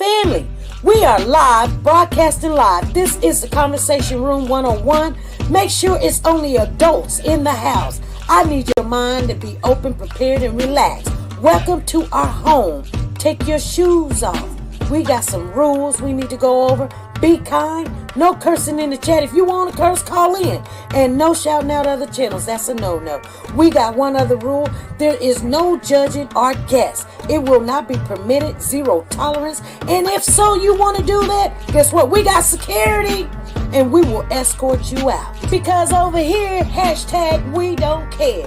family. We are live, broadcasting live. This is the Conversation Room 101. Make sure it's only adults in the house. I need your mind to be open, prepared, and relaxed. Welcome to our home. Take your shoes off. We got some rules we need to go over. Be kind. No cursing in the chat. If you want to curse, call in. And no shouting out other channels. That's a no-no. We got one other rule. There is no judging our guests. It will not be permitted. Zero tolerance. And if so, you want to do that, guess what? We got security. And we will escort you out. Because over here, hashtag we don't care.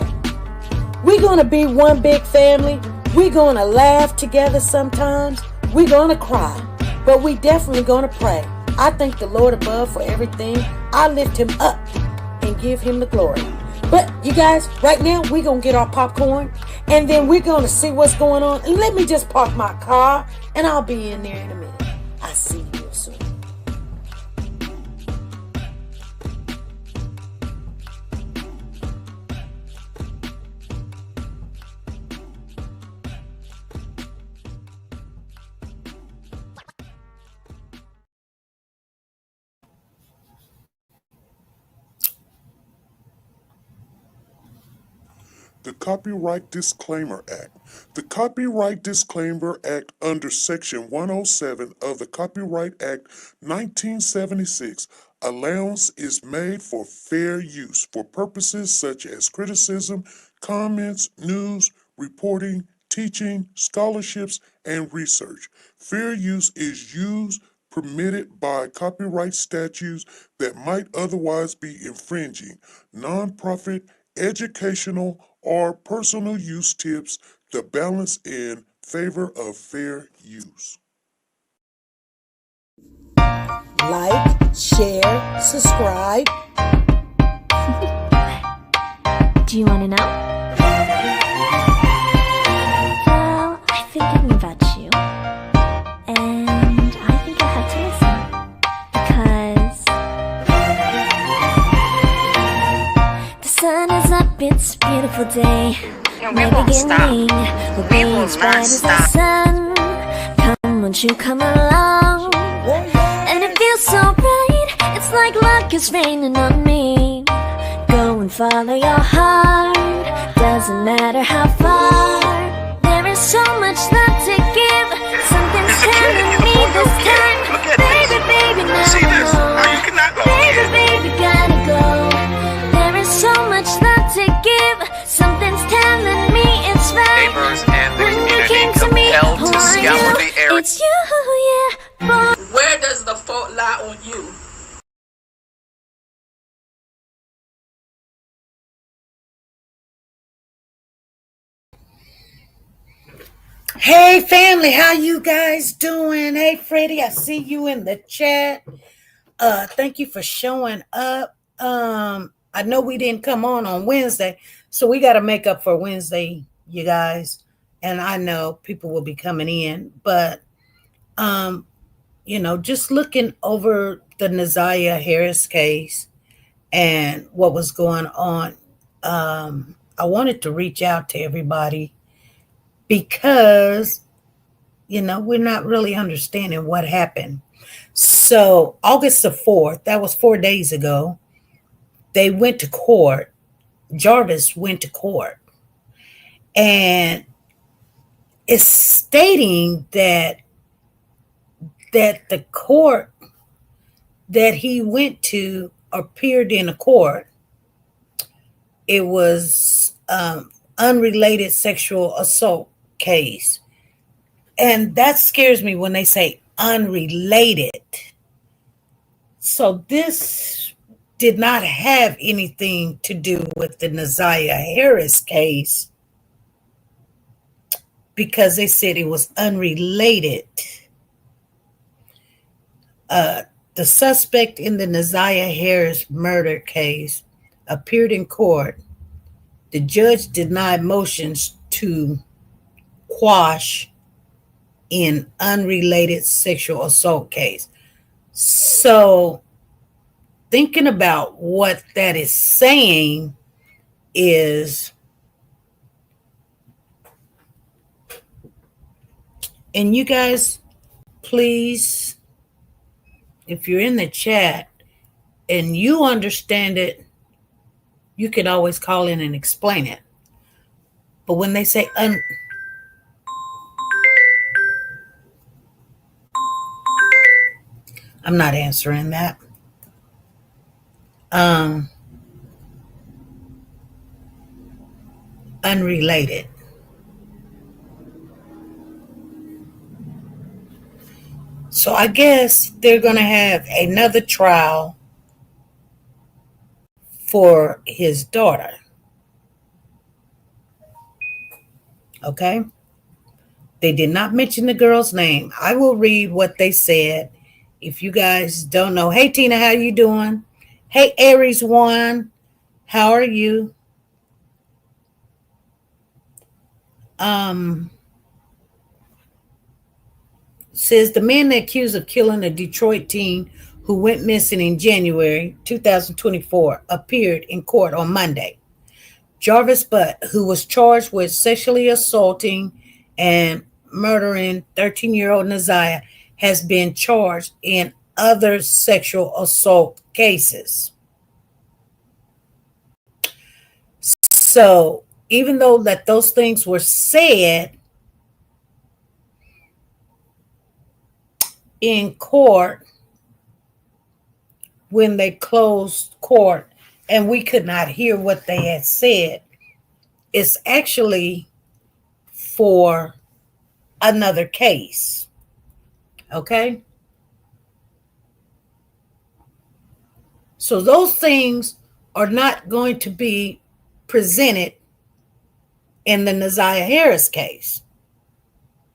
We're going to be one big family. We're going to laugh together sometimes. We're going to cry. But we definitely going to pray. I thank the Lord above for everything. I lift him up and give him the glory. But you guys, right now, we're going to get our popcorn. And then we're going to see what's going on. And let me just park my car. And I'll be in there in a minute. I'll see you soon. The Copyright Disclaimer Act. The Copyright Disclaimer Act under Section 107 of the Copyright Act 1976, allowance is made for fair use for purposes such as criticism, comments, news, reporting, teaching, scholarships, and research. Fair use is used permitted by copyright statutes that might otherwise be infringing. Nonprofit, educational, or personal use tips the balance in favor of fair use. Like, share, subscribe. Do you want to know? Well, I've been thinking about you. And I think I have to listen. Because the sun is up, it's a beautiful day. And we won't stop. We will not stop. Sun. Come, won't you come along? And it feels so right. It's like luck is raining on me. Go and follow your heart. Doesn't matter how far. There is so much love to give. Something's telling me this time. Baby, baby, now See this? Now you cannot go. Baby, baby, gotta go. There is so much love to give. Something's telling me it's right. Neighbors and the When you community came to me, compelled to who are scour you? the area. It's you, yeah, boy. Where does the fault lie on you? Hey family, how you guys doing? Hey Freddie, I see you in the chat. Thank you for showing up. I know we didn't come on Wednesday, so we got to make up for Wednesday, you guys. And I know people will be coming in, but just looking over the Naziah Harris case and what was going on, I wanted to reach out to everybody because, we're not really understanding what happened. So August the 4th, that was 4 days ago, they went to court. Jarvis went to court. And it's stating that the court that he went to appeared in a court. It was unrelated sexual assault case. And that scares me when they say unrelated. So this did not have anything to do with the Naziah Harris case because they said it was unrelated. The suspect in the Naziah Harris murder case appeared in court. The judge denied motions to quash in unrelated sexual assault case. So thinking about what that is saying is, and you guys, please, if you're in the chat and you understand it, you can always call in and explain it. But when they say I'm not answering that. Unrelated. So I guess they're going to have another trial for his daughter. Okay? They did not mention the girl's name. I will read what they said. If you guys don't know. Hey, Tina, how you doing? Hey, Aries One, how are you? Says the man accused of killing a Detroit teen who went missing in January 2024 appeared in court on Monday. Jarvis Butt, who was charged with sexually assaulting and murdering 13-year-old Naziah, has been charged in other sexual assault cases. So even though that those things were said in court when they closed court and we could not hear what they had said, it's actually for another case. Okay? So those things are not going to be presented in the Naziah Harris case.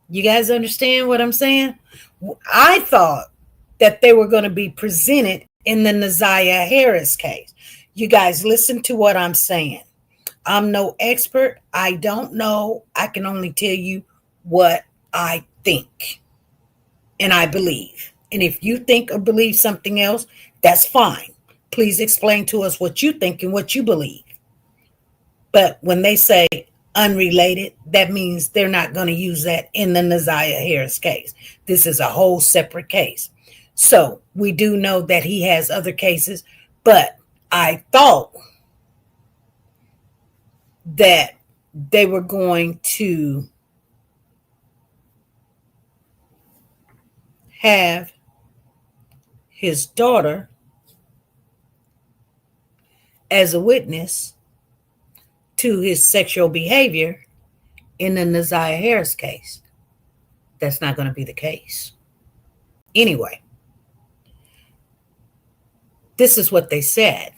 You guys understand what I'm saying? I thought that they were going to be presented in the Naziah Harris case. You guys listen to what I'm saying. I'm no expert. I don't know. I can only tell you what I think and I believe. And if you think or believe something else, that's fine. Please explain to us what you think and what you believe. But when they say unrelated, that means they're not going to use that in the Naziah Harris case. This is a whole separate case. So we do know that he has other cases, but I thought that they were going to have his daughter as a witness to his sexual behavior in the Naziah Harris case. That's not going to be the case. Anyway, this is what they said.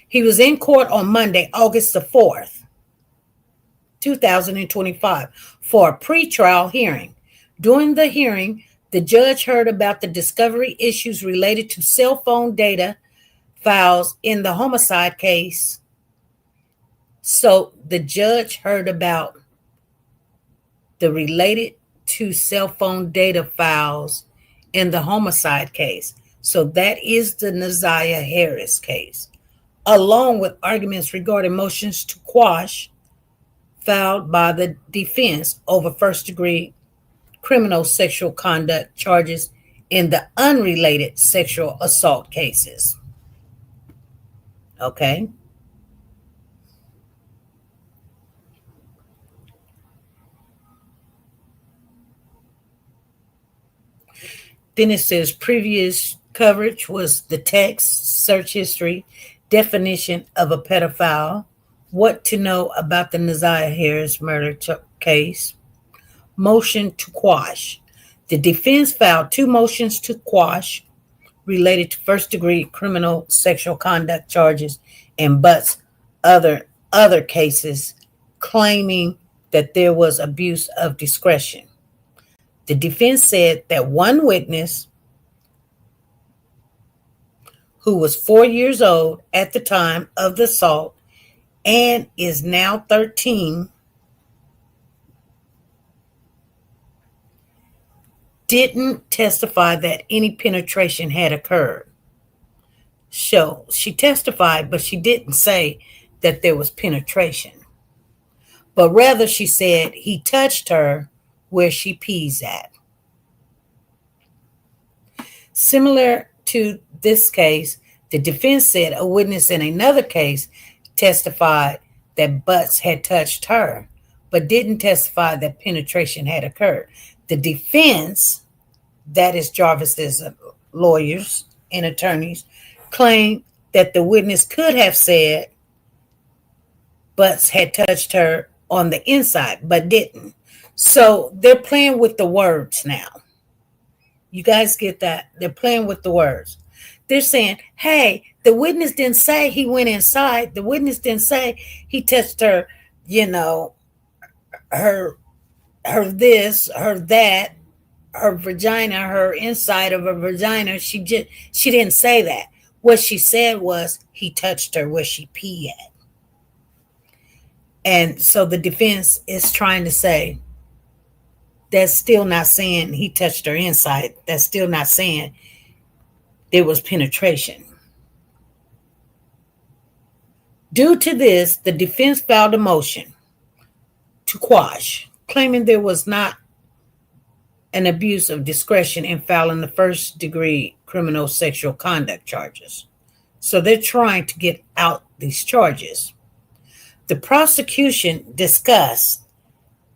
He was in court on Monday, August the 4th, 2025, for a pretrial hearing. During the hearing, the judge heard about the discovery issues related to cell phone data files in the homicide case. So the judge heard about the related to cell phone data files in the homicide case. So that is the Naziah Harris case, along with arguments regarding motions to quash filed by the defense over first-degree criminal sexual conduct charges in the unrelated sexual assault cases. Okay. Then it says previous coverage was the text, search history, definition of a pedophile, what to know about the Naziah Harris murder case, motion to quash. The defense filed 2 motions to quash related to first-degree criminal sexual conduct charges and Butt's other cases, claiming that there was abuse of discretion. The defense said that one witness, who was 4 years old at the time of the assault and is now 13, didn't testify that any penetration had occurred. So she testified, but she didn't say that there was penetration. But rather she said he touched her where she pees at. Similar to this case, the defense said a witness in another case testified that Butts had touched her, but didn't testify that penetration had occurred. The defense, that is Jarvis's lawyers and attorneys, claimed that the witness could have said Butts had touched her on the inside, but didn't. So they're playing with the words now. You guys get that? They're playing with the words. They're saying, hey, the witness didn't say he went inside. The witness didn't say he touched her, her this, her that, her vagina, her inside of her vagina. She didn't say that. What she said was he touched her where she peed at. And so the defense is trying to say, that's still not saying he touched her inside. That's still not saying there was penetration. Due to this, the defense filed a motion to quash, claiming there was not an abuse of discretion in filing the first-degree criminal sexual conduct charges. So they're trying to get out these charges. The prosecution discussed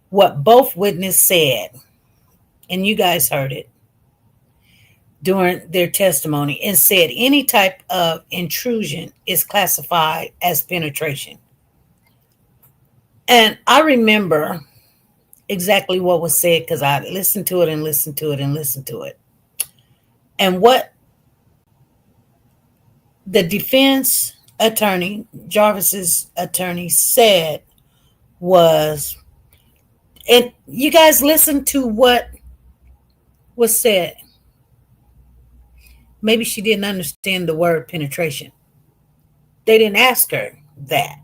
what both witnesses said, and you guys heard it during their testimony, and said any type of intrusion is classified as penetration. And I remember exactly what was said because I listened to it and listened to it and listened to it. And what the defense attorney, Jarvis's attorney, said was, and you guys listen to what was said. Maybe she didn't understand the word penetration. They didn't ask her that.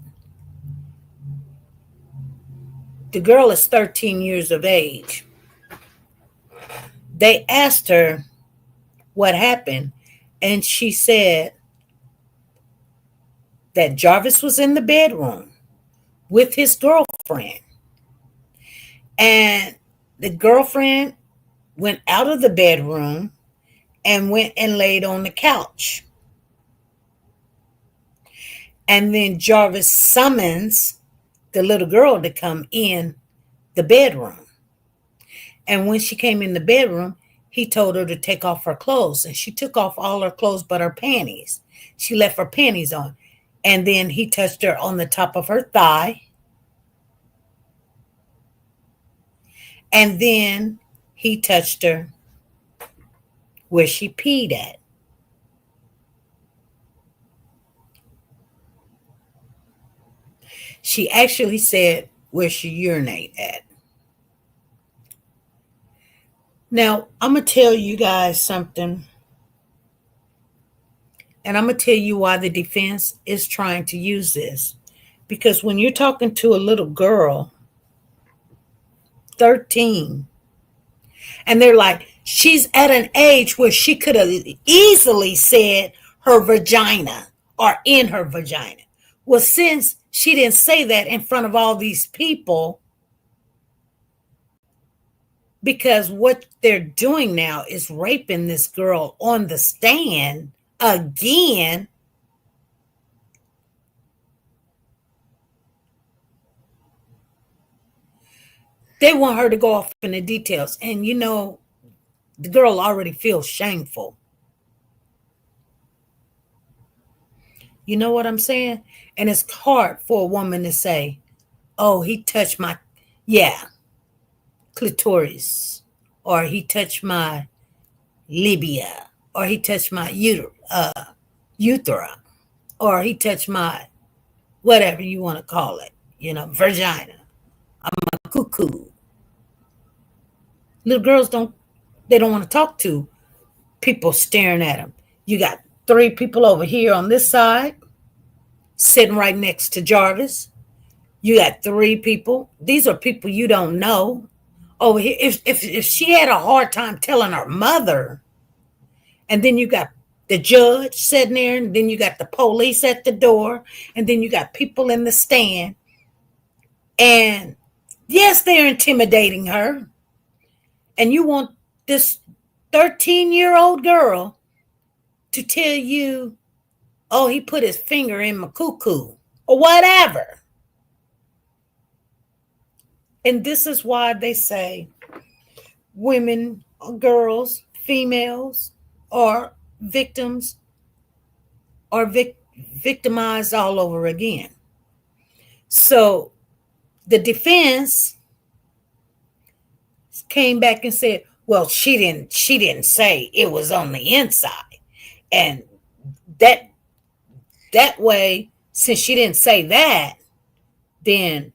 The girl is 13 years of age. They asked her what happened, and she said that Jarvis was in the bedroom with his girlfriend. And the girlfriend went out of the bedroom and went and laid on the couch. And then Jarvis summons the little girl to come in the bedroom. And when she came in the bedroom, he told her to take off her clothes. And she took off all her clothes but her panties. She left her panties on. And then he touched her on the top of her thigh. And then he touched her where she peed at. She actually said where she urinated at. Now, I'm going to tell you guys something. And I'm going to tell you why the defense is trying to use this. Because when you're talking to a little girl, 13, and they're like, she's at an age where she could have easily said her vagina or in her vagina. Well, since she didn't say that in front of all these people, because what they're doing now is raping this girl on the stand again. They want her to go off in the details. And the girl already feels shameful. You know what I'm saying? And it's hard for a woman to say, oh, he touched my, clitoris, or he touched my labia, or he touched my utera, or he touched my, whatever you want to call it, vagina. I'm a cuckoo. Little girls don't want to talk to people staring at them. You got 3 people over here on this side, sitting right next to Jarvis. You got 3 people. These are people you don't know. Over here, if she had a hard time telling her mother, and then you got the judge sitting there, and then you got the police at the door, and then you got people in the stand, and yes, they're intimidating her, and you want this 13-year-old girl to tell you, oh, he put his finger in my cuckoo or whatever. And this is why they say women, girls, females are victims or victimized all over again. So the defense came back and said, well, she didn't say it was on the inside. And that way, since she didn't say that, then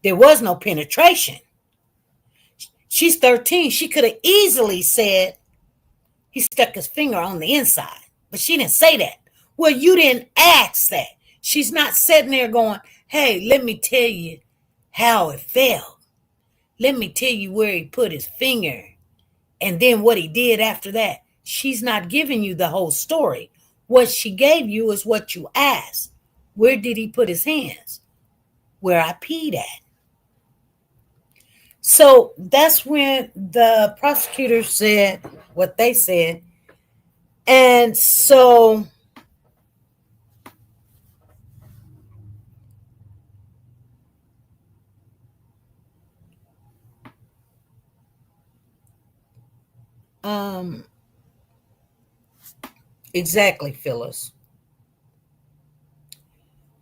there was no penetration. She's 13. She could have easily said he stuck his finger on the inside, but she didn't say that. Well, you didn't ask that. She's not sitting there going, hey, let me tell you how it felt. Let me tell you where he put his finger and then what he did after that. She's not giving you the whole story. What she gave you is what you asked. Where did he put his hands? Where I peed at. So that's when the prosecutor said what they said. And so exactly, Phyllis.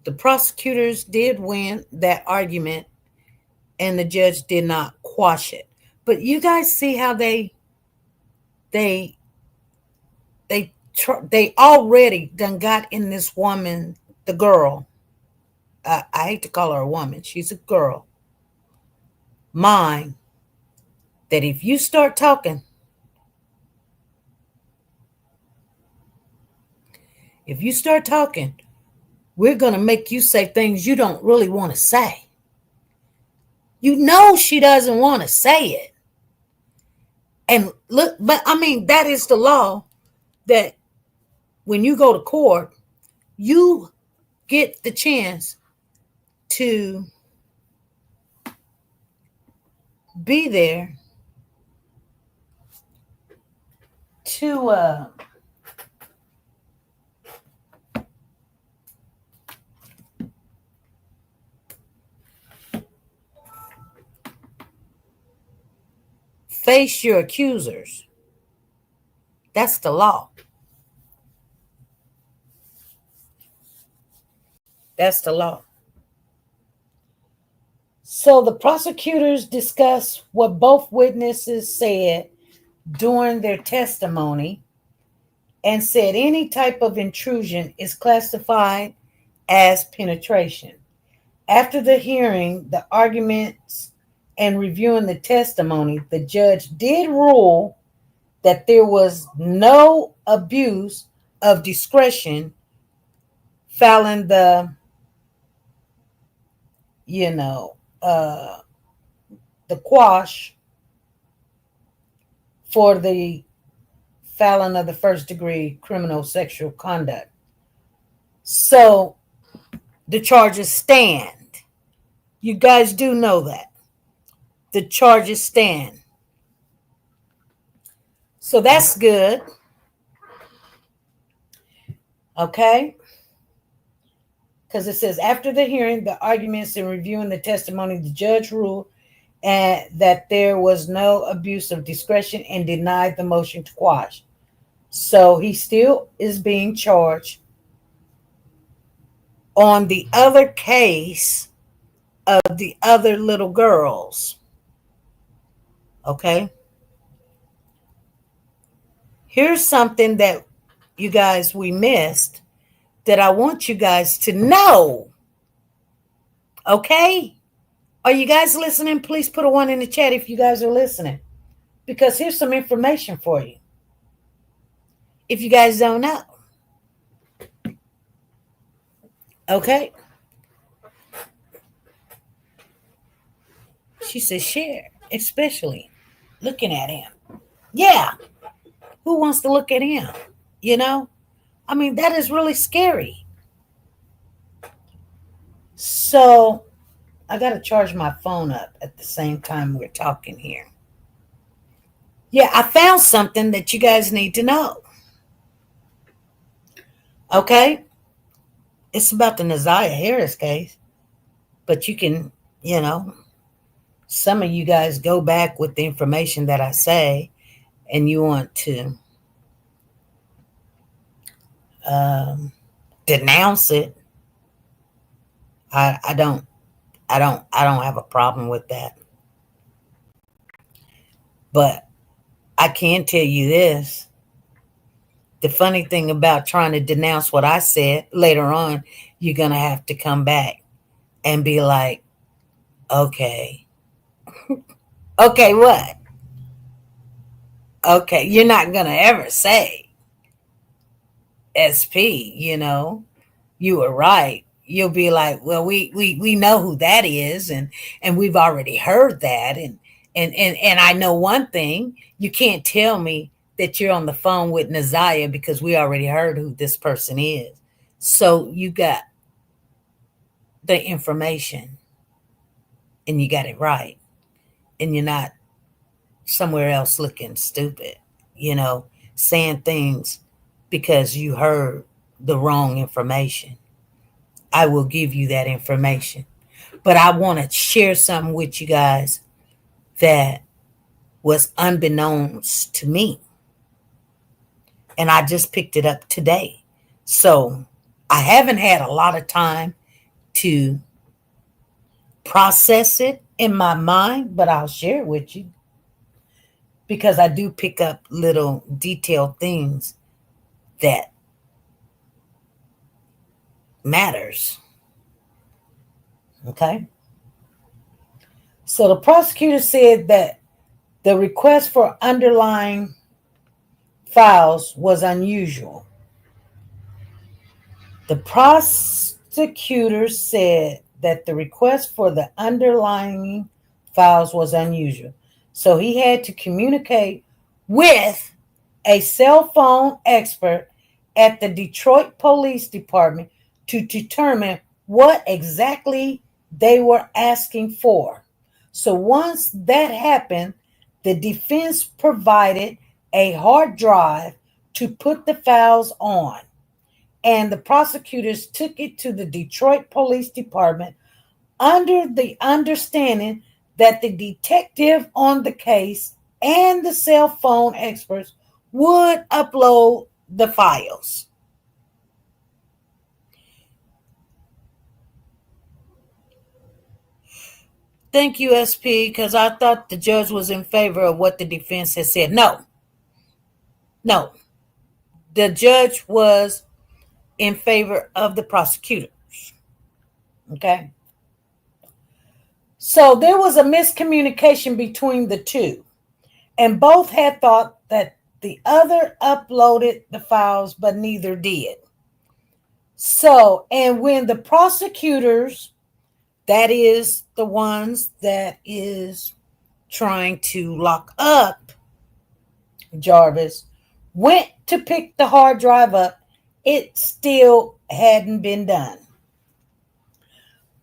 The prosecutors did win that argument and the judge did not quash it. But you guys see how they already done got in this woman, the girl. I hate to call her a woman. She's a girl. Mind that if you start talking, we're going to make you say things you don't really want to say. You know she doesn't want to say it. And look, but I mean, that is the law, that when you go to court, you get the chance to be there to face your accusers. That's the law. That's the law. So the prosecutors discussed what both witnesses said during their testimony and said any type of intrusion is classified as penetration. After the hearing, the arguments, and reviewing the testimony, the judge did rule that there was no abuse of discretion filing the quash for the filing of the first degree criminal sexual conduct. So the charges stand. You guys do know that. The charges stand. So that's good. Okay? Because it says, after the hearing, the arguments, and reviewing the testimony, the judge ruled that there was no abuse of discretion and denied the motion to quash. So he still is being charged on the other case of the other little girls. Okay? Here's something that you guys, we missed, that I want you guys to know. Okay? Are you guys listening? Please put a 1 in the chat if you guys are listening. Because here's some information for you, if you guys don't know. Okay? She says share, especially looking at him. Yeah. Who wants to look at him? You know? I mean, that is really scary. So I got to charge my phone up at the same time we're talking here. Yeah, I found something that you guys need to know. Okay? It's about the Naziah Harris case. But you can, some of you guys go back with the information that I say and you want to denounce it. I don't have a problem with that. But I can tell you this. The funny thing about trying to denounce what I said, later on, you're going to have to come back and be like, okay, okay, what? Okay, you're not going to ever say, SP, you were right. You'll be like, well, we know who that is, and we've already heard that, and I know one thing, you can't tell me that you're on the phone with Naziah because we already heard who this person is. So you got the information and you got it right, and you're not somewhere else looking stupid, saying things because you heard the wrong information. I will give you that information. But I want to share something with you guys that was unbeknownst to me. And I just picked it up today. So I haven't had a lot of time to process it in my mind, but I'll share it with you because I do pick up little detailed things that matters. Okay? So the prosecutor said that the request for underlying files was unusual. The prosecutor said that the request for the underlying files was unusual. So he had to communicate with a cell phone expert at the Detroit Police Department to determine what exactly they were asking for. So once that happened, the defense provided a hard drive to put the files on, and the prosecutors took it to the Detroit Police Department under the understanding that the detective on the case and the cell phone experts would upload the files. Thank you, SP, because I thought the judge was in favor of what the defense had said. No. The judge was in favor of the prosecutors. Okay? So there was a miscommunication between the two, and both had thought that the other uploaded the files, but neither did. So, and when the prosecutors, that is the ones that is trying to lock up Jarvis, went to pick the hard drive up, it still hadn't been done.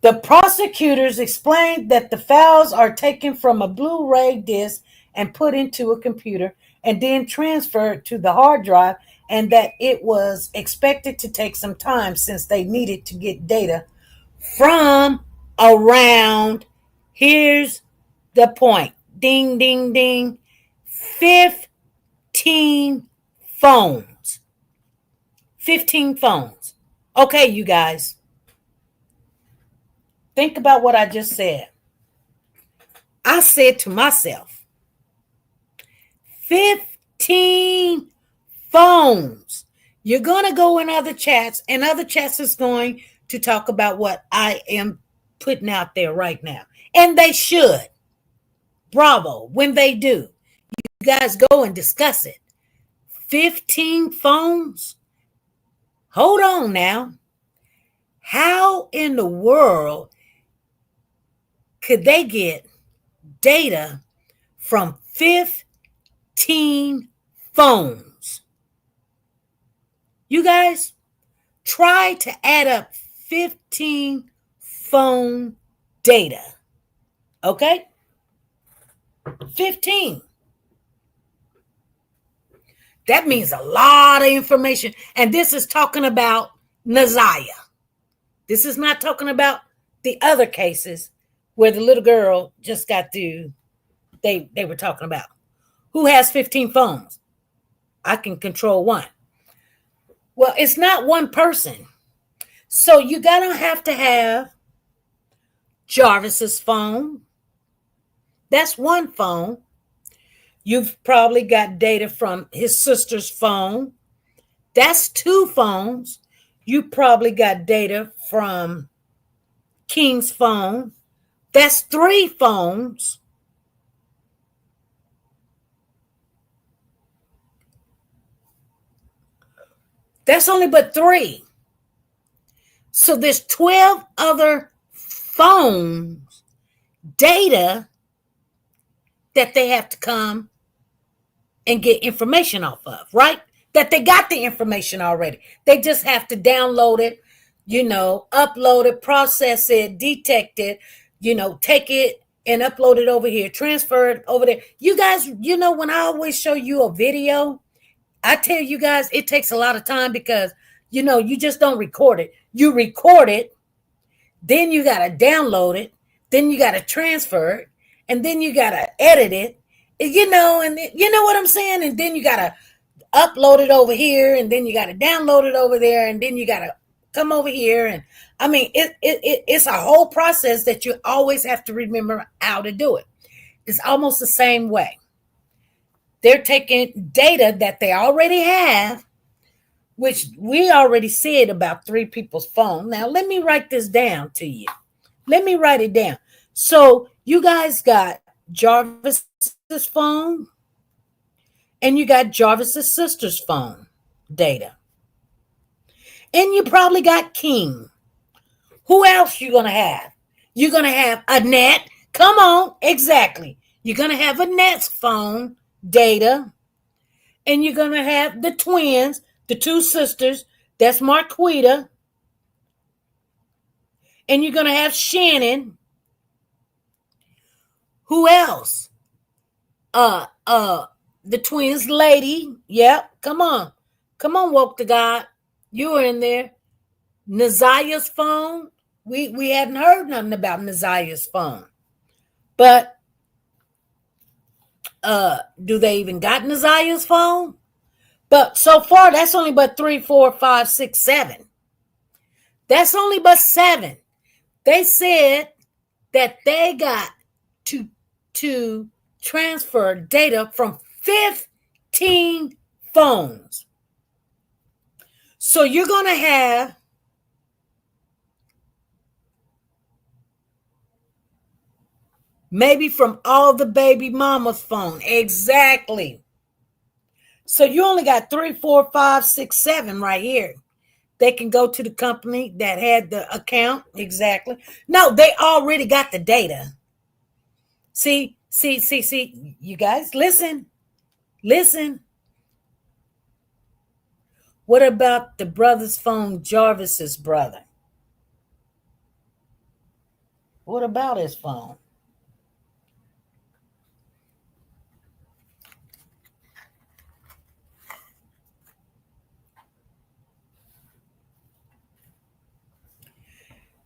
The prosecutors explained that the files are taken from a Blu-ray disc and put into a computer and then transferred to the hard drive, and that it was expected to take some time since they needed to get data from around, here's the point, ding, ding, ding, 15 phones. 15 phones. Okay, you guys. Think about what I just said. I said to myself, 15 phones. You're going to go in other chats, and other chats is going to talk about what I am putting out there right now. And they should. Bravo, when they do. You guys go and discuss it. 15 phones? Hold on now. How in the world could they get data from 15 phones? You guys try to add up 15 phone data. Okay? 15. That means a lot of information. And this is talking about Naziah. This is not talking about the other cases where the little girl just got through. They were talking about who has 15 phones. I can control one. Well, it's not one person. So you're going to have Jarvis's phone. That's one phone. You've probably got data from his sister's phone. That's two phones. You probably got data from King's phone. That's three phones. That's only but three. So there's 12 other phones, data that they have to come and get information off of, right? That they got the information already. They just have to download it, upload it, process it, detect it, take it and upload it over here, transfer it over there. You guys, when I always show you a video, I tell you guys, it takes a lot of time because, you just don't record it. You record it, then you got to download it, then you got to transfer it, and then you got to edit it, and you know what I'm saying? And then you got to upload it over here, and then you got to download it over there, and then you got to come over here. And I mean, it's a whole process that you always have to remember how to do it. It's almost the same way. They're taking data that they already have, which we already said about three people's phone. Now, let me write this down to you. Let me write it down. So you guys got Jarvis's phone and you got Jarvis's sister's phone data. And you probably got King. Who else you going to have? You're going to have Annette. Come on, exactly. You're going to have Annette's phone data. And you're going to have the twins, the two sisters. That's Marquita. And you're going to have Shannon. Who else? The twins lady. Yep. Come on. Come on, woke to God. You were in there. Naziah's phone. We hadn't heard nothing about Naziah's phone. But do they even got Naziah's phone? But so far, that's only but 3, 4, 5, 6, 7. That's only but 7. They said that they got to transfer data from 15 phones. So you're going to have maybe from all the baby mama's phone. Exactly. So you only got 3, 4, 5, 6, 7 right here. They can go to the company that had the account. Exactly. No, they already got the data. See. You guys, listen. What about the brother's phone, Jarvis's brother? What about his phone?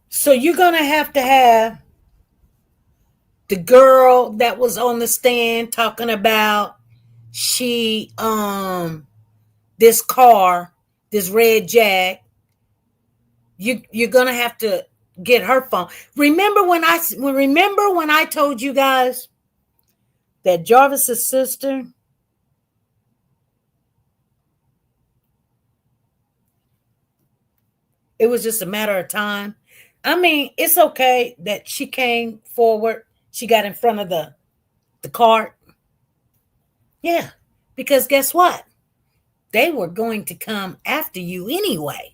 So you're going to have the girl that was on the stand talking about this car, this red Jag. You're going to have to get her phone. Remember when I told you guys that Jarvis's sister, it was just a matter of time. I mean, it's okay that she came forward. She got in front of the cart. Yeah, because guess what? They were going to come after you anyway.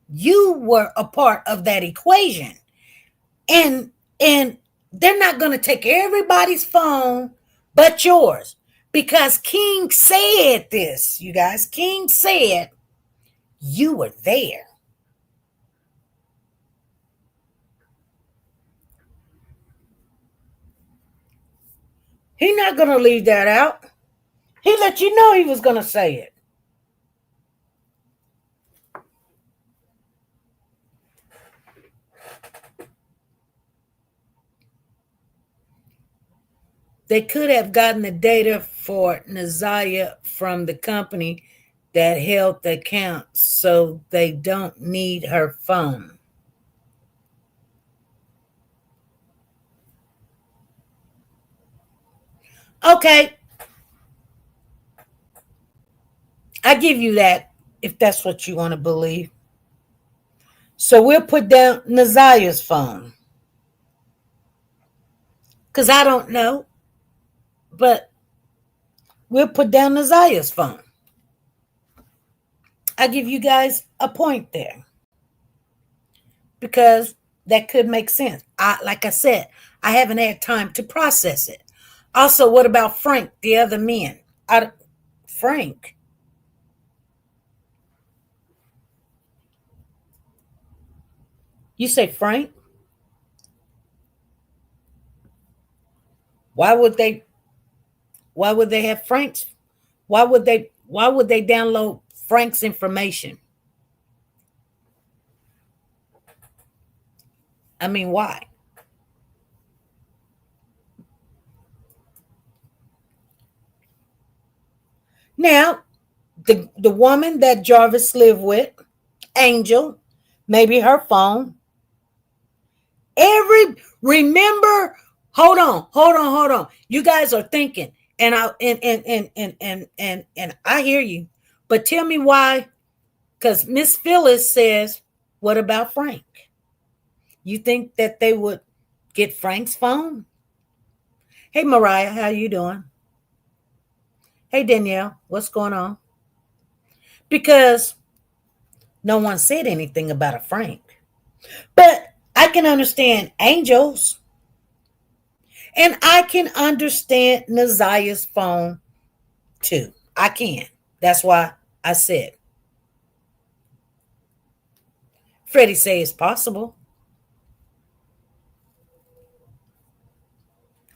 You were a part of that equation. And they're not going to take everybody's phone but yours. Because King said this, you guys. King said you were there. He's not going to leave that out. He let you know he was going to say it. They could have gotten the data for Naziah from the company that held the account, so they don't need her phone. Okay. I give you that if that's what you want to believe. So we'll put down Naziah's phone. Because I don't know. But we'll put down Naziah's phone. I give you guys a point there. Because that could make sense. Like I said, I haven't had time to process it. Also, what about Frank, the other men? Frank? You say Frank? Why would they have Frank's? Why would they download Frank's information? I mean, why? Now, the woman that Jarvis lived with, Angel, maybe her phone. Remember, hold on. You guys are thinking, and I hear you. But tell me why, because Miss Phyllis says, what about Frank? You think that they would get Frank's phone? Hey, Mariah, how you doing? Hey, Danielle, what's going on? Because no one said anything about a Frank. But I can understand Angel's. And I can understand Naziah's phone too. I can. That's why I said. Freddie says it's possible.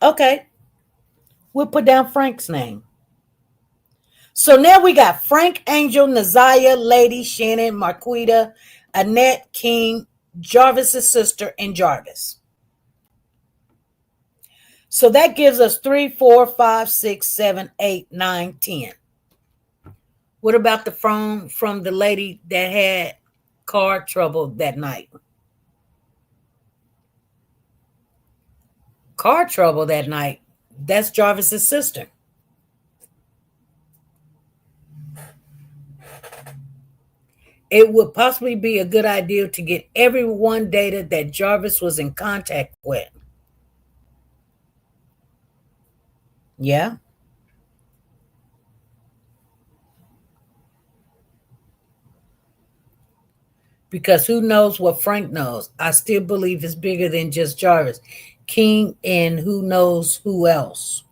Okay. We'll put down Frank's name. So now we got Frank, Angel, Naziah, Lady, Shannon, Marquita, Annette, King, Jarvis's sister, and Jarvis. So that gives us 3, 4, 5, 6, 7, 8, 9, 10. What about the phone from the lady that had car trouble that night? Car trouble that night. That's Jarvis's sister. It would possibly be a good idea to get everyone data that Jarvis was in contact with. Yeah. Because who knows what Frank knows? I still believe it's bigger than just Jarvis. King and who knows who else.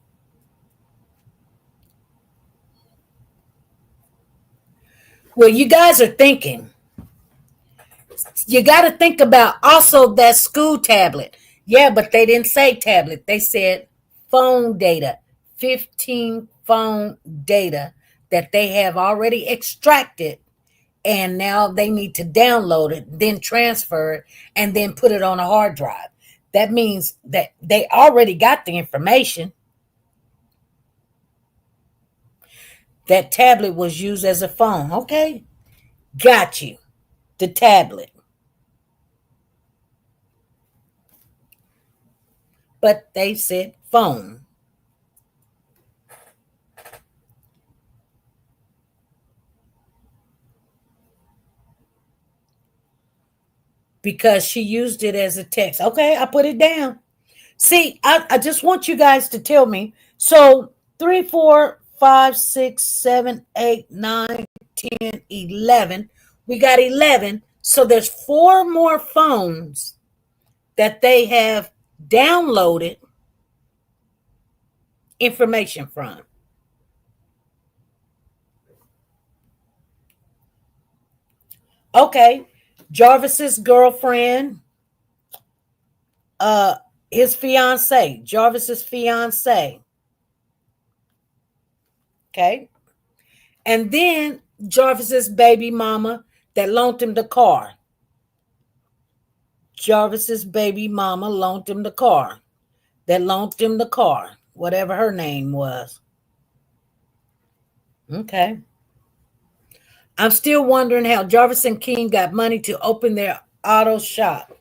Well, you guys are thinking. You got to think about also that school tablet. Yeah, but they didn't say tablet. They said phone data. 15 phone data that they have already extracted, and now they need to download it, then transfer it, and then put it on a hard drive. That means that they already got the information. That tablet was used as a phone. Okay, got you. The tablet. But they said phone. Because she used it as a text. Okay, I put it down. See, I just want you guys to tell me. So 3, 4, 5, 6, 7, 8, 9, 10, 11. We got 11. So there's 4 more phones that they have downloaded information from. Okay, Jarvis's girlfriend, his fiance, Jarvis's fiance. Okay. And then Jarvis's baby mama that loaned him the car. Jarvis's baby mama loaned him the car. That loaned him the car, whatever her name was. Okay. I'm still wondering how Jarvis and King got money to open their auto shop.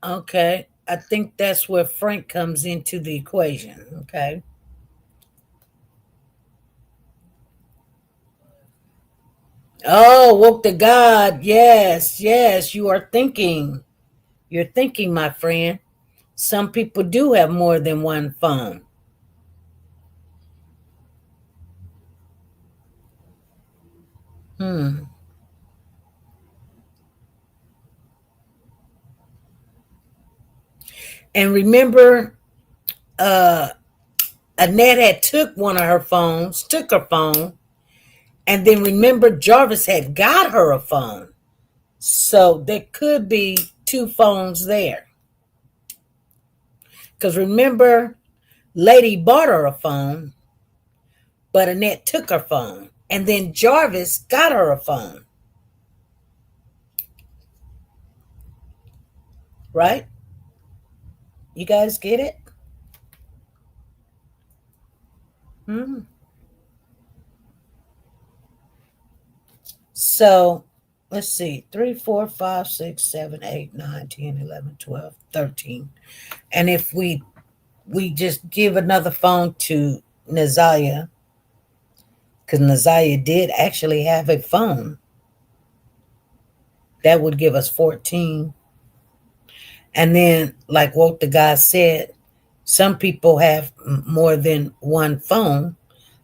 Okay. I think that's where Frank comes into the equation. Okay. Oh, woke to God. Yes, yes, you are thinking. You're thinking, my friend. Some people do have more than one phone. And remember, Annette had took her phone, and then remember Jarvis had got her a phone. So there could be two phones there. Because remember, Lady bought her a phone, but Annette took her phone. And then Jarvis got her a phone. Right? You guys get it? So let's see, 3, 4, 5, 6, 7, 8, 9, 10, 11, 12, 13. And if we just give another phone to Naziah, because Naziah did actually have a phone, that would give us 14. And then, like what the guy said, some people have more than one phone,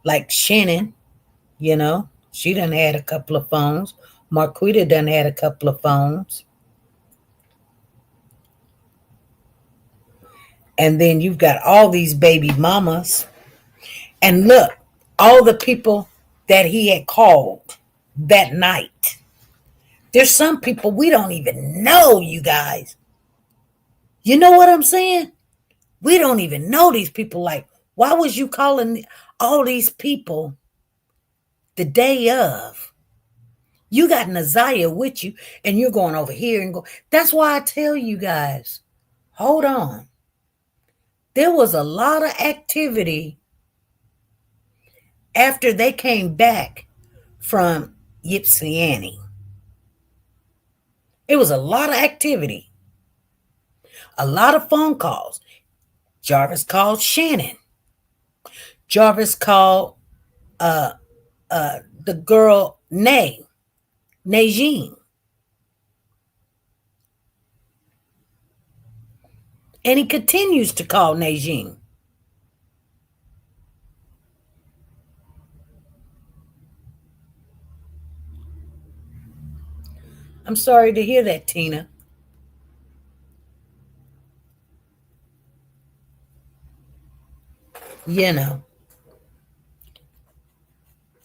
like Shannon, she done had a couple of phones. Marquita done had a couple of phones. And then you've got all these baby mamas. And look, all the people that he had called that night. There's some people we don't even know, you guys. You know what I'm saying? We don't even know these people. Like, why was you calling all these people the day of? You got Naziah with you, and you're going over here and go. That's why I tell you guys, hold on. There was a lot of activity after they came back from Ypsilanti. It was a lot of activity. A lot of phone calls. Jarvis called Shannon. Jarvis called the girl Najeen. And he continues to call Najeen. I'm sorry to hear that, Tina.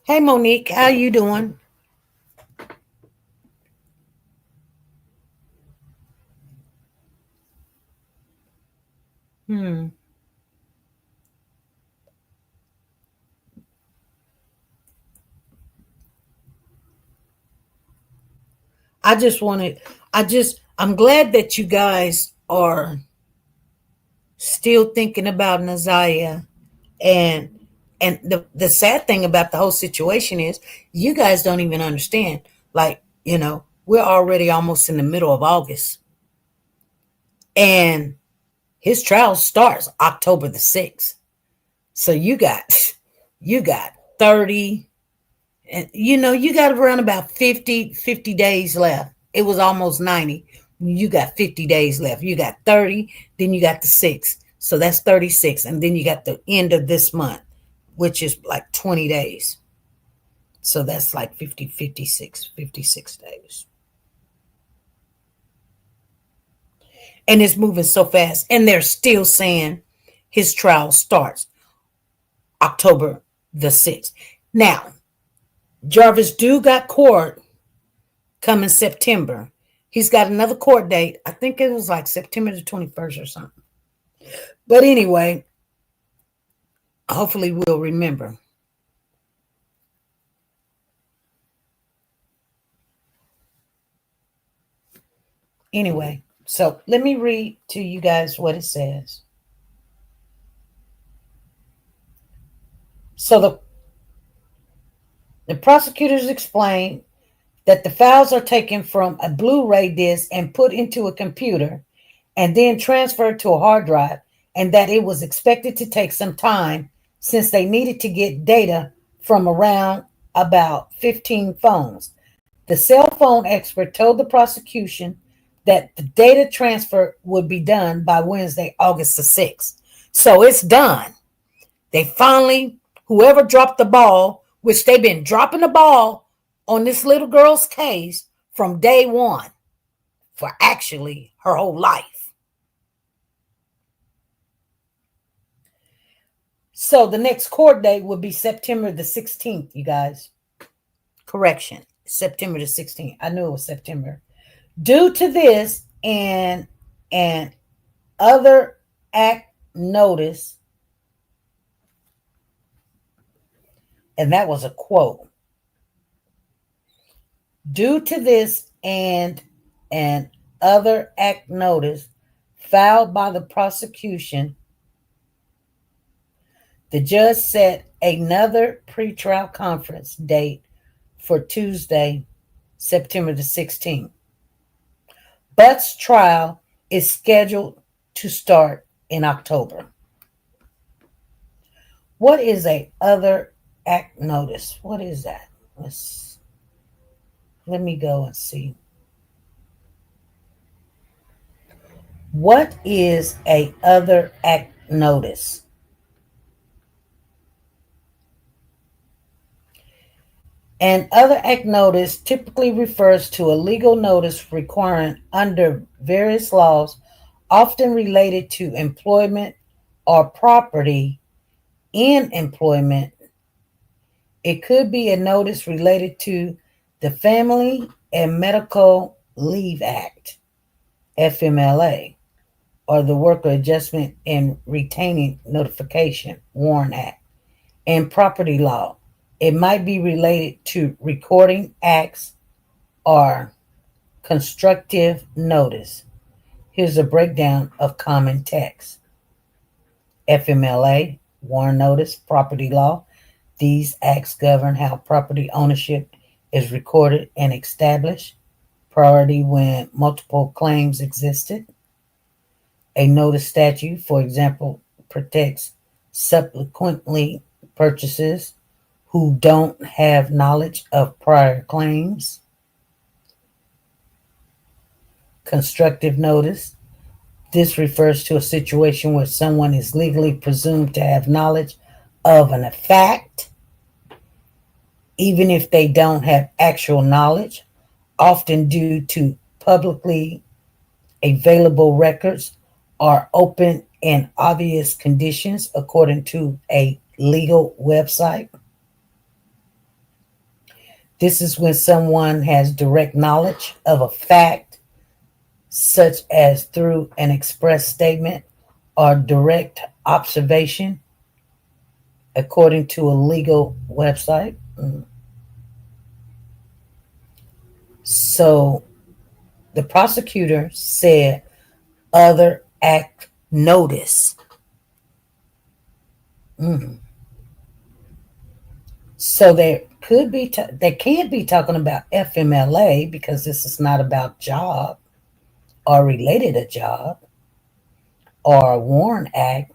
Hey, Monique, how you doing? I'm glad that you guys are still thinking about Naziah. And the sad thing about the whole situation is you guys don't even understand. Like, we're already almost in the middle of August. And his trial starts October the 6th. So you got 30, and you got around about 50 days left. It was almost 90. You got 50 days left. You got 30, then you got the 6th. So that's 36. And then you got the end of this month, which is like 20 days. So that's like 56 days. And it's moving so fast. And they're still saying his trial starts October the 6th. Now, Jarvis do got court coming September. He's got another court date. I think it was like September the 21st or something. But anyway, hopefully we'll remember. Anyway, so let me read to you guys what it says. So the prosecutors explained that the files are taken from a Blu-ray disc and put into a computer and then transferred to a hard drive, and that it was expected to take some time since they needed to get data from around about 15 phones. The cell phone expert told the prosecution that the data transfer would be done by Wednesday, August the 6th. So it's done. They finally, whoever dropped the ball, which they've been dropping the ball on this little girl's case from day one for actually her whole life. So the next court date will be September the 16th, you guys. Correction, September the 16th. I knew it was September. Due to this and other act notice, and that was a quote. Due to this and other act notice filed by the prosecution, the judge set another pretrial conference date for Tuesday, September the 16th. Butt's trial is scheduled to start in October. What is a other act notice? What is that? Let me go and see. What is a other act notice? An other act notice typically refers to a legal notice requiring under various laws, often related to employment or property in employment. It could be a notice related to the Family and Medical Leave Act, FMLA, or the Worker Adjustment and Retaining Notification, WARN Act. In property law, it might be related to recording acts or constructive notice. Here's a breakdown of common text. FMLA, WARN notice, property law. These acts govern how property ownership is recorded and established. Priority when multiple claims existed. A notice statute, for example, protects subsequently purchasers who don't have knowledge of prior claims. Constructive notice. This refers to a situation where someone is legally presumed to have knowledge of a fact, even if they don't have actual knowledge, often due to publicly available records or open and obvious conditions, according to a legal website. This is when someone has direct knowledge of a fact, such as through an express statement or direct observation, according to a legal website. So the prosecutor said other act notice. So they can't be talking about FMLA because this is not about job or related to job, or WARN Act,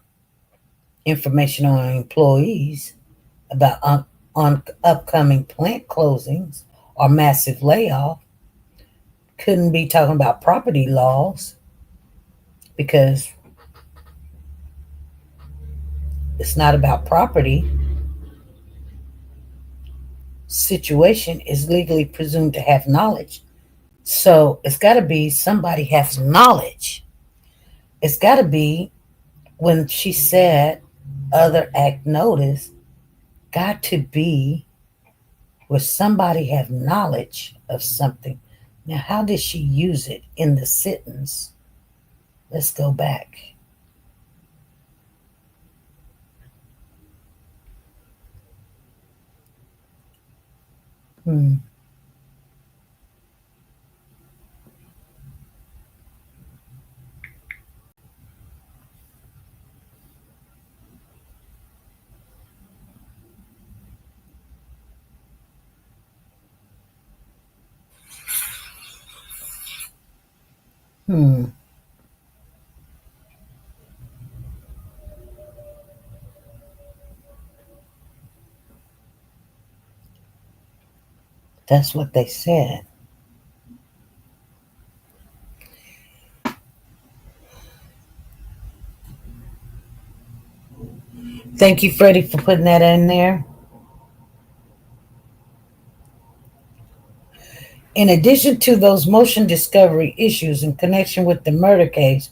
information on employees about on upcoming plant closings or massive layoff. Couldn't be talking about property laws because it's not about property. Situation is legally presumed to have knowledge. So it's got to be somebody has knowledge. It's got to be when she said other act notice, got to be where somebody have knowledge of something. Now, how did she use it in the sentence? Let's go back. That's what they said. Thank you, Freddie, for putting that in there. In addition to those motion discovery issues in connection with the murder case,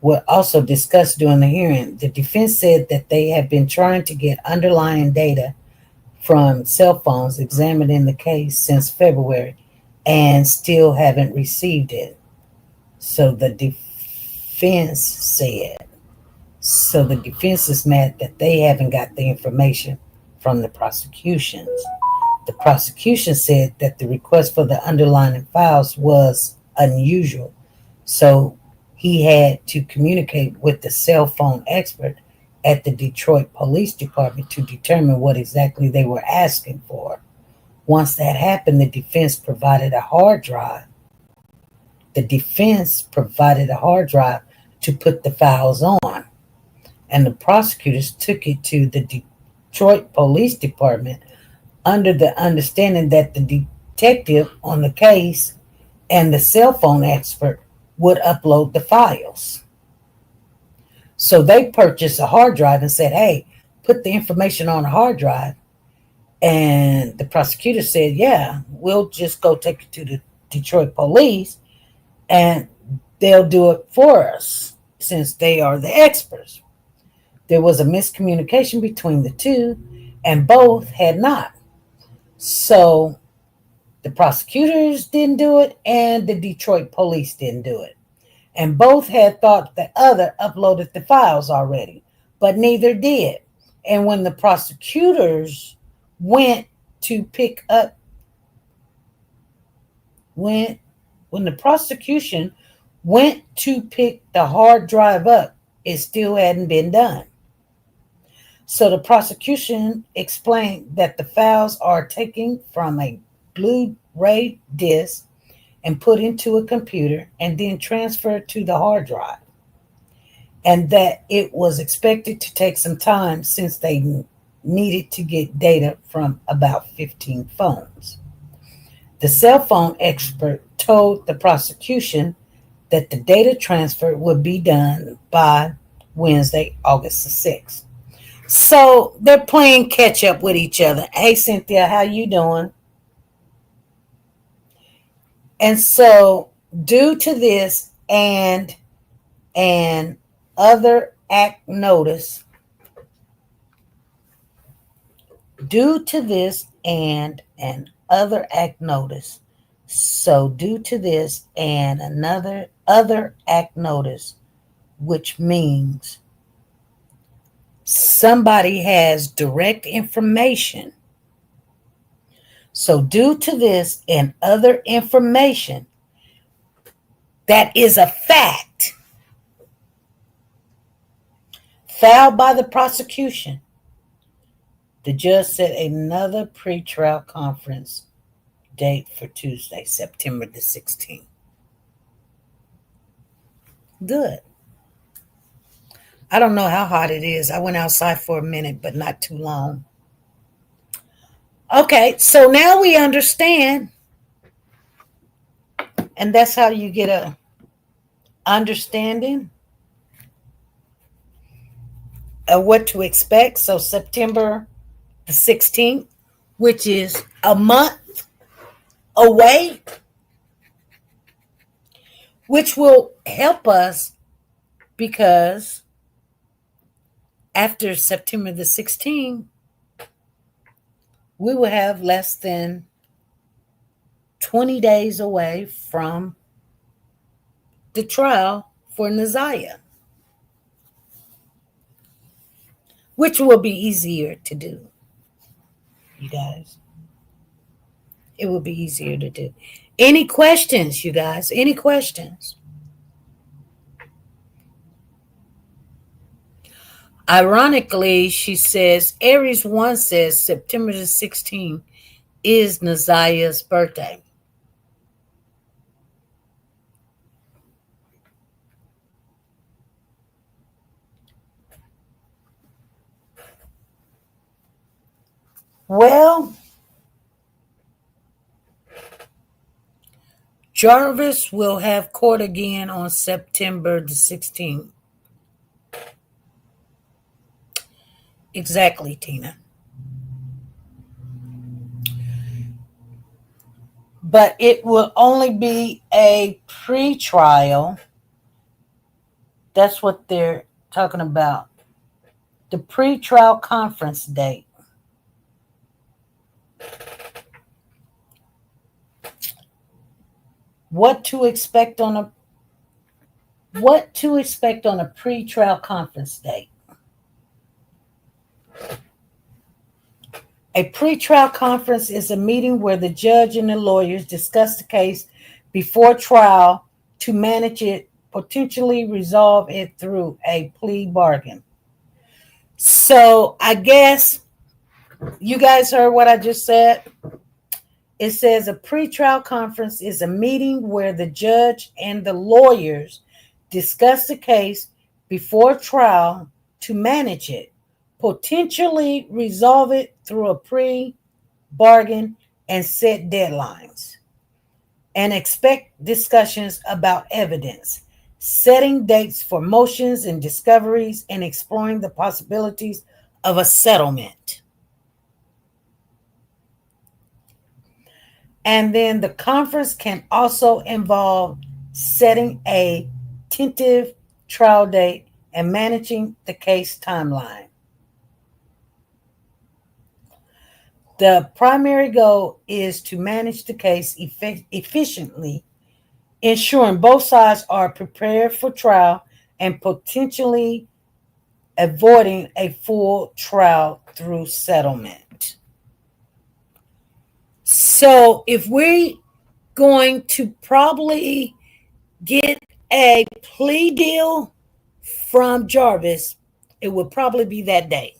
were also discussed during the hearing. The defense said that they have been trying to get underlying data from cell phones examined in the case since February and still haven't received it. So the defense said. So the defense is mad that they haven't got the information from the prosecutions. The prosecution said that the request for the underlying files was unusual. So he had to communicate with the cell phone expert at the Detroit Police Department to determine what exactly they were asking for. Once that happened, the defense provided a hard drive. The defense provided a hard drive to put the files on, and the prosecutors took it to the Detroit Police Department under the understanding that the detective on the case and the cell phone expert would upload the files. So they purchased a hard drive and said, hey, put the information on a hard drive. And the prosecutor said, yeah, we'll just go take it to the Detroit police and they'll do it for us since they are the experts. There was a miscommunication between the two, and both had not. So the prosecutors didn't do it and the Detroit police didn't do it. And both had thought the other uploaded the files already, but neither did. And when the prosecutors went to pick up, when the prosecution went to pick the hard drive up, it still hadn't been done. So the prosecution explained that the files are taken from a Blu-ray disc and put into a computer and then transferred to the hard drive. And that it was expected to take some time since they needed to get data from about 15 phones. The cell phone expert told the prosecution that the data transfer would be done by Wednesday, August the 6th. So they're playing catch up with each other. Hey, Cynthia, how you doing? And so due to this and an other act notice, so due to this and another other act notice, which means somebody has direct information. So due to this and other information that is a fact filed by the prosecution, the judge set another pretrial conference date for Tuesday, September the 16th. Good. I don't know how hot it is. I went outside for a minute, but not too long. Okay, so now we understand. And that's how you get a understanding of what to expect. So September the 16th, which is a month away, which will help us because after September the 16th, we will have less than 20 days away from the trial for Naziah, which will be easier to do, you guys. It will be easier to do. Any questions, you guys? Any questions? Ironically, she says, Aries 1 says September the 16th is Naziah's birthday. Well, Jarvis will have court again on September the 16th. Exactly, Tina. But it will only be a pre-trial. That's what they're talking about. The pre-trial conference date. What to expect on a pre-trial conference date? A pre-trial conference is a meeting where the judge and the lawyers discuss the case before trial to manage it, potentially resolve it through a plea bargain. So I guess you guys heard what I just said. It says a pretrial conference is a meeting where the judge and the lawyers discuss the case before trial to manage it, potentially resolve it through a pre-bargain and set deadlines, and expect discussions about evidence, setting dates for motions and discoveries, and exploring the possibilities of a settlement. And then the conference can also involve setting a tentative trial date and managing the case timeline. The primary goal is to manage the case efficiently, ensuring both sides are prepared for trial and potentially avoiding a full trial through settlement. So if we're going to probably get a plea deal from Jarvis, it would probably be that day.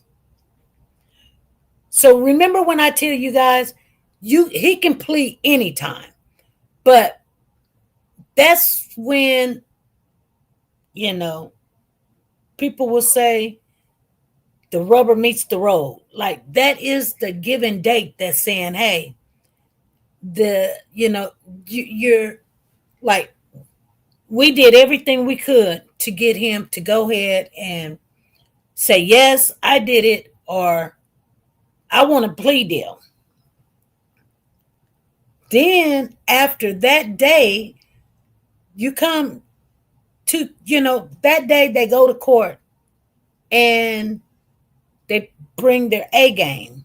So remember when I tell you guys, he can plead anytime, but that's when, people will say the rubber meets the road. Like that is the given date that's saying, hey, you're like, we did everything we could to get him to go ahead and say, yes, I did it, or I want a plea deal. Then after that day, you come to, that day they go to court and they bring their A game.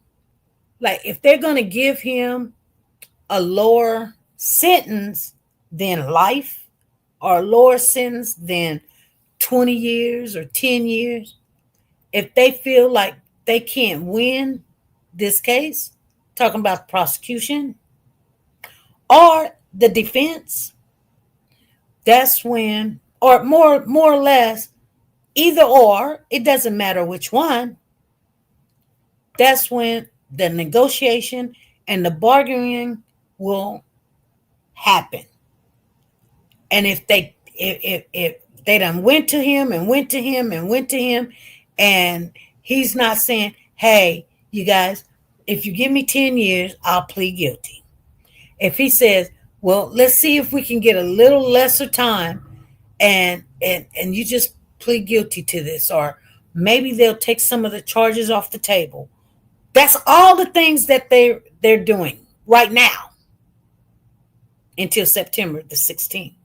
Like if they're going to give him a lower sentence than life or a lower sentence than 20 years or 10 years, if they feel like they can't win this case, talking about the prosecution or the defense, that's when, or more or less, either or, it doesn't matter which one, that's when the negotiation and the bargaining will happen. And if they done went to him and he's not saying, hey, you guys, if you give me 10 years, I'll plead guilty. If he says, well, let's see if we can get a little lesser time and you just plead guilty to this, or maybe they'll take some of the charges off the table. That's all the things that they're doing right now until September the 16th.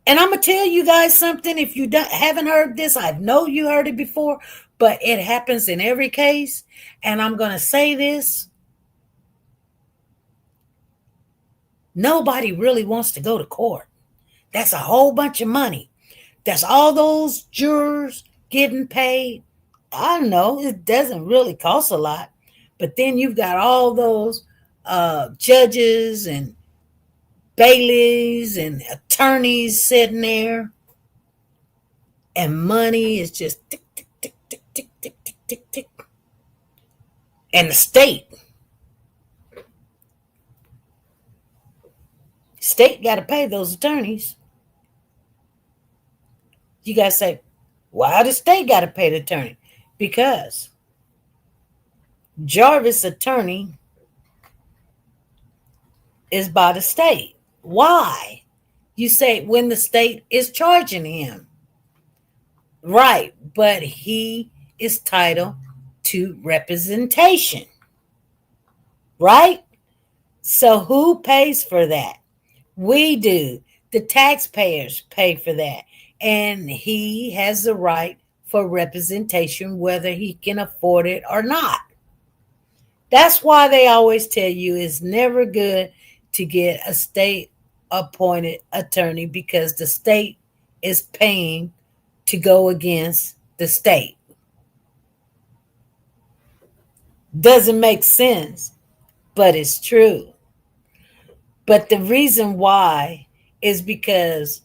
And I'm going to tell you guys something. If you haven't heard this, I know you heard it before, but it happens in every case. And I'm going to say this. Nobody really wants to go to court. That's a whole bunch of money. That's all those jurors getting paid. I know it doesn't really cost a lot, but then you've got all those judges and baileys and attorneys sitting there, and money is just tick, tick, tick, tick, tick, tick, tick, tick, tick. And the state got to pay those attorneys. You guys say, why the state got to pay the attorney? Because Jarvis' attorney is by the state. Why? You say when the state is charging him. Right, but he is titled to representation. Right? So who pays for that? We do. The taxpayers pay for that. And he has the right for representation whether he can afford it or not. That's why they always tell you it's never good to get a state appointed attorney because the state is paying to go against the state. Doesn't make sense, but it's true. But the reason why is because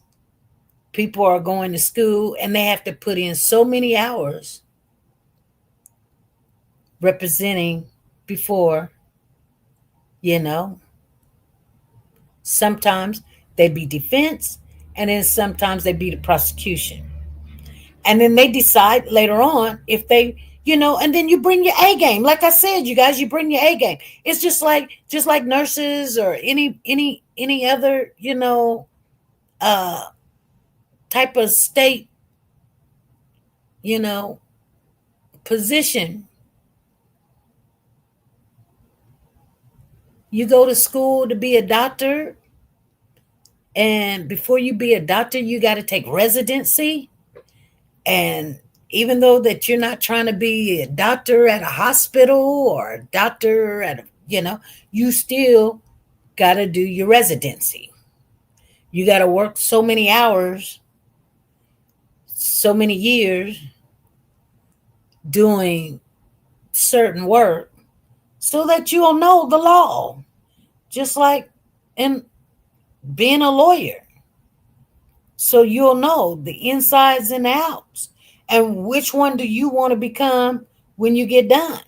people are going to school and they have to put in so many hours representing before, you know, sometimes they be defense and then sometimes they be the prosecution. And then they decide later on if they, and then you bring your A game. Like I said, you guys, you bring your A game. It's just like nurses or any other, type of state, position. You go to school to be a doctor, and before you be a doctor, you got to take residency. And even though that you're not trying to be a doctor at a hospital or a doctor at you still got to do your residency. You got to work so many hours, so many years doing certain work so that you'll know the law, just like in being a lawyer. So you'll know the insides and outs. And which one do you want to become when you get done?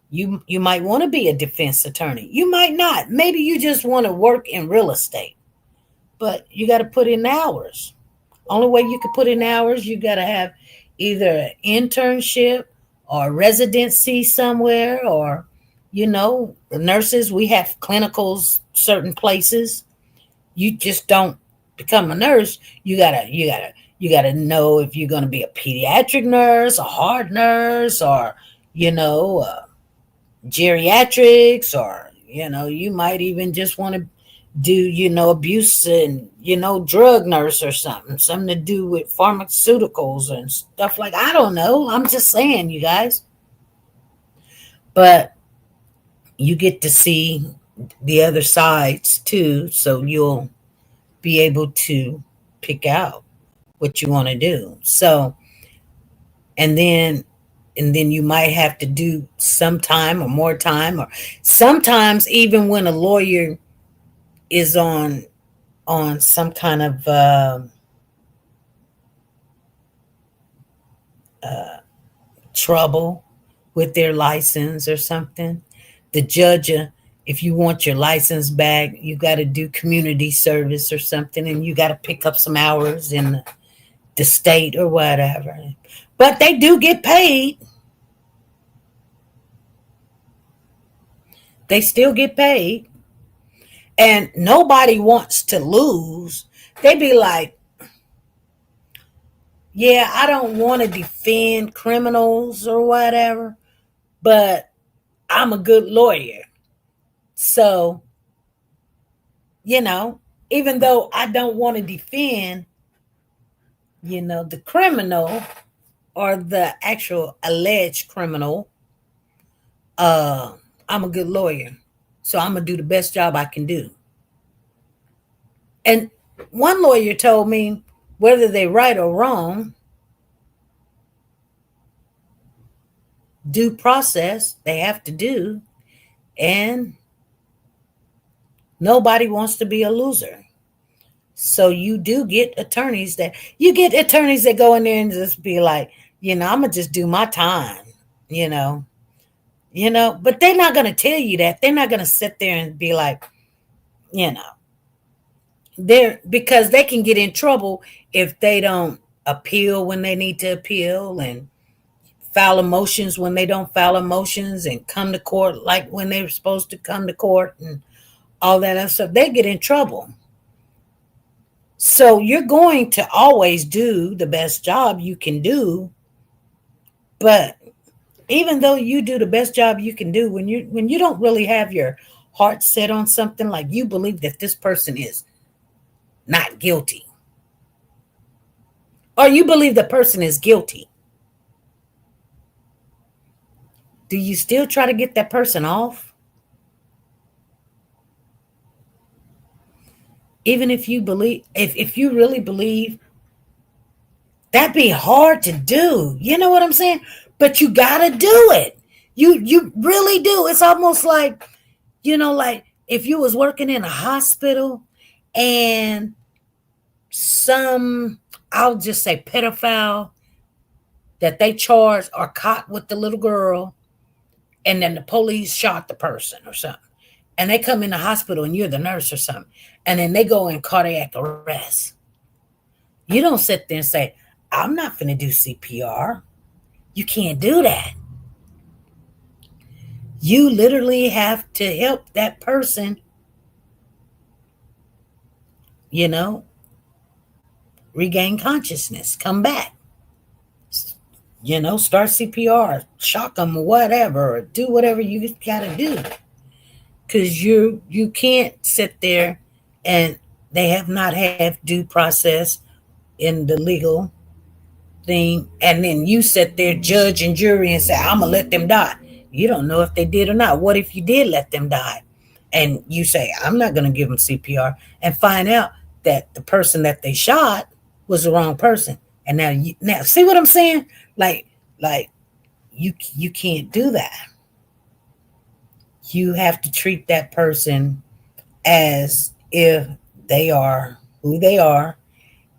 You might want to be a defense attorney. You might not. Maybe you just want to work in real estate. But you got to put in hours. Only way you can put in hours, you got to have either an internship or residency somewhere, or the nurses, we have clinicals certain places. You just don't become a nurse. You gotta know if you're gonna be a pediatric nurse, a heart nurse, or geriatrics, or you might even just want to do abuse and drug nurse or something to do with pharmaceuticals and stuff like. I don't know. I'm just saying, you guys. But you get to see the other sides too, so you'll be able to pick out what you want to do. So, and then you might have to do some time or more time, or sometimes even when a lawyer is on some kind of trouble with their license or something, the judge, if you want your license back, you got to do community service or something, and you got to pick up some hours in the state or whatever. But they do get paid. They still get paid. And nobody wants to lose. They be like, yeah, I don't want to defend criminals or whatever, but I'm a good lawyer. So, even though I don't want to defend, the criminal or the actual alleged criminal, I'm a good lawyer. So I'm going to do the best job I can do. And one lawyer told me, whether they're right or wrong, due process they have to do, and nobody wants to be a loser. So you do get attorneys that go in there and just be like, I'm gonna just do my time, but they're not gonna tell you that. They're not gonna sit there and be like, because they can get in trouble if they don't appeal when they need to appeal and file emotions when they don't file emotions and come to court like when they were supposed to come to court and all that other stuff, they get in trouble. So you're going to always do the best job you can do, but even though you do the best job you can do, when you don't really have your heart set on something, like you believe that this person is not guilty, or you believe the person is guilty, do you still try to get that person off? Even if you believe, if you really believe, that'd be hard to do. You know what I'm saying? But you gotta do it. You really do. It's almost like, like if you was working in a hospital and some, I'll just say pedophile that they charged or caught with the little girl, and then the police shot the person or something. And they come in the hospital and you're the nurse or something. And then they go in cardiac arrest. You don't sit there and say, I'm not going to do CPR. You can't do that. You literally have to help that person, regain consciousness, come back. Start CPR, shock them or whatever, or do whatever you got to do. Because you can't sit there and they have not had due process in the legal thing, and then you sit there, judge and jury, and say, I'm going to let them die. You don't know if they did or not. What if you did let them die? And you say, I'm not going to give them CPR, and find out that the person that they shot was the wrong person. And now see what I'm saying? Like you can't do that. You have to treat that person as if they are who they are,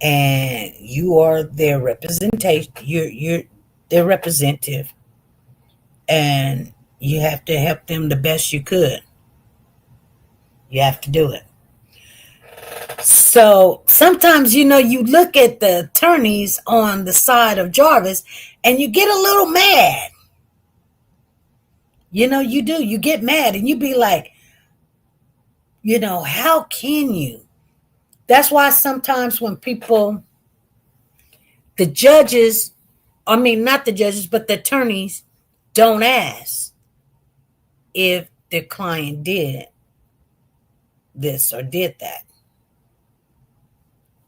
and you are their representation. You're their representative, and you have to help them the best you could. You have to do it. So sometimes, you look at the attorneys on the side of Jarvis and you get a little mad. You do. You get mad and you be like, how can you? That's why sometimes when people, the judges, not the judges, but the attorneys don't ask if their client did this or did that.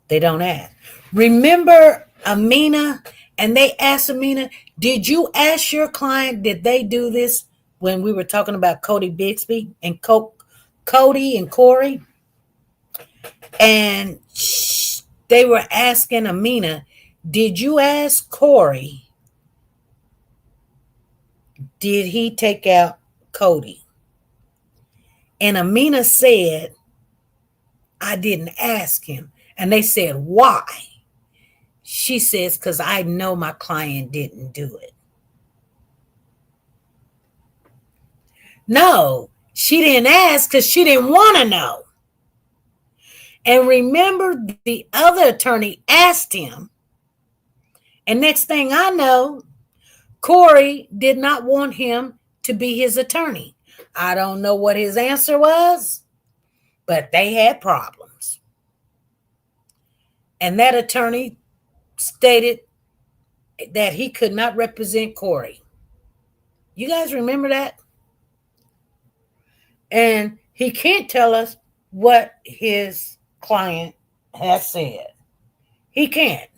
They don't ask. Remember Amina? And they asked Amina, did you ask your client, did they do this, when we were talking about Cody Bixby and Cody and Corey? And they were asking Amina, did you ask Corey, did he take out Cody? And Amina said, I didn't ask him. And they said, why? She says, because I know my client didn't do it. No, she didn't ask because she didn't want to know. And remember, the other attorney asked him. And next thing I know, Corey did not want him to be his attorney. I don't know what his answer was, but they had problems. And that attorney stated that he could not represent Corey. You guys remember that? And he can't tell us what his client has said. He can't.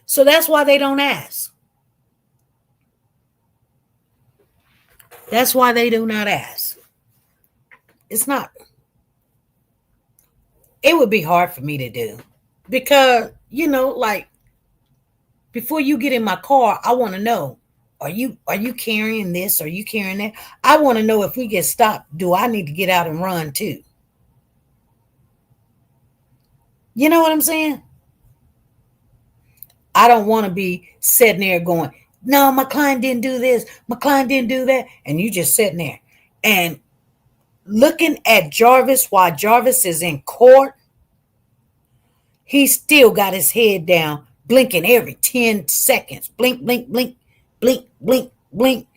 So that's why they don't ask. That's why they do not ask. It's not. It would be hard for me to do. Because, like, before you get in my car, I want to know, are you carrying this? Are you carrying that? I want to know, if we get stopped, do I need to get out and run too? You know what I'm saying? I don't want to be sitting there going, no, my client didn't do this. My client didn't do that. And you just sitting there. And looking at Jarvis while Jarvis is in court. He still got his head down, blinking every 10 seconds. Blink, blink, blink, blink, blink, blink.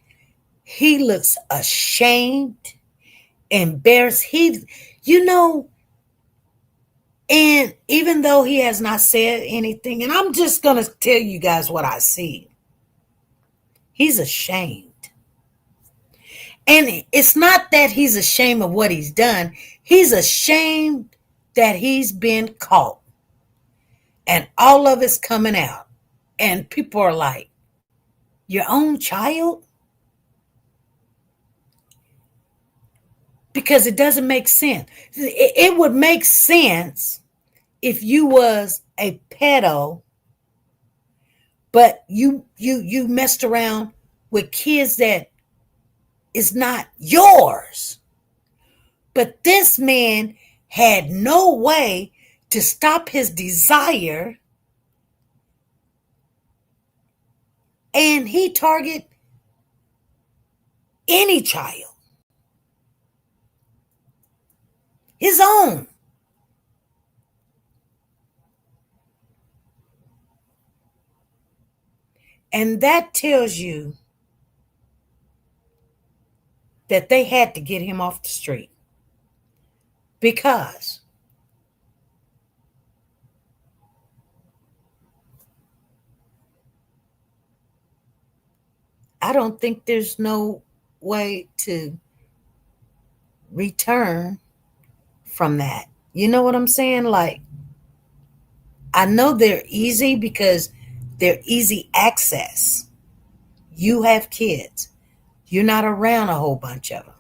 He looks ashamed, embarrassed. And even though he has not said anything, and I'm just going to tell you guys what I see, he's ashamed. And it's not that he's ashamed of what he's done. He's ashamed that he's been caught. And all of it's coming out. And people are like, your own child? Because it doesn't make sense. It would make sense if you was a pedo, but you messed around with kids that is not yours. But this man had no way to stop his desire, and he targeted any child. His own. And that tells you that they had to get him off the street. Because I don't think there's no way to return from that. You know what I'm saying? Like, I know they're easy because they're easy access. You have kids. You're not around a whole bunch of them.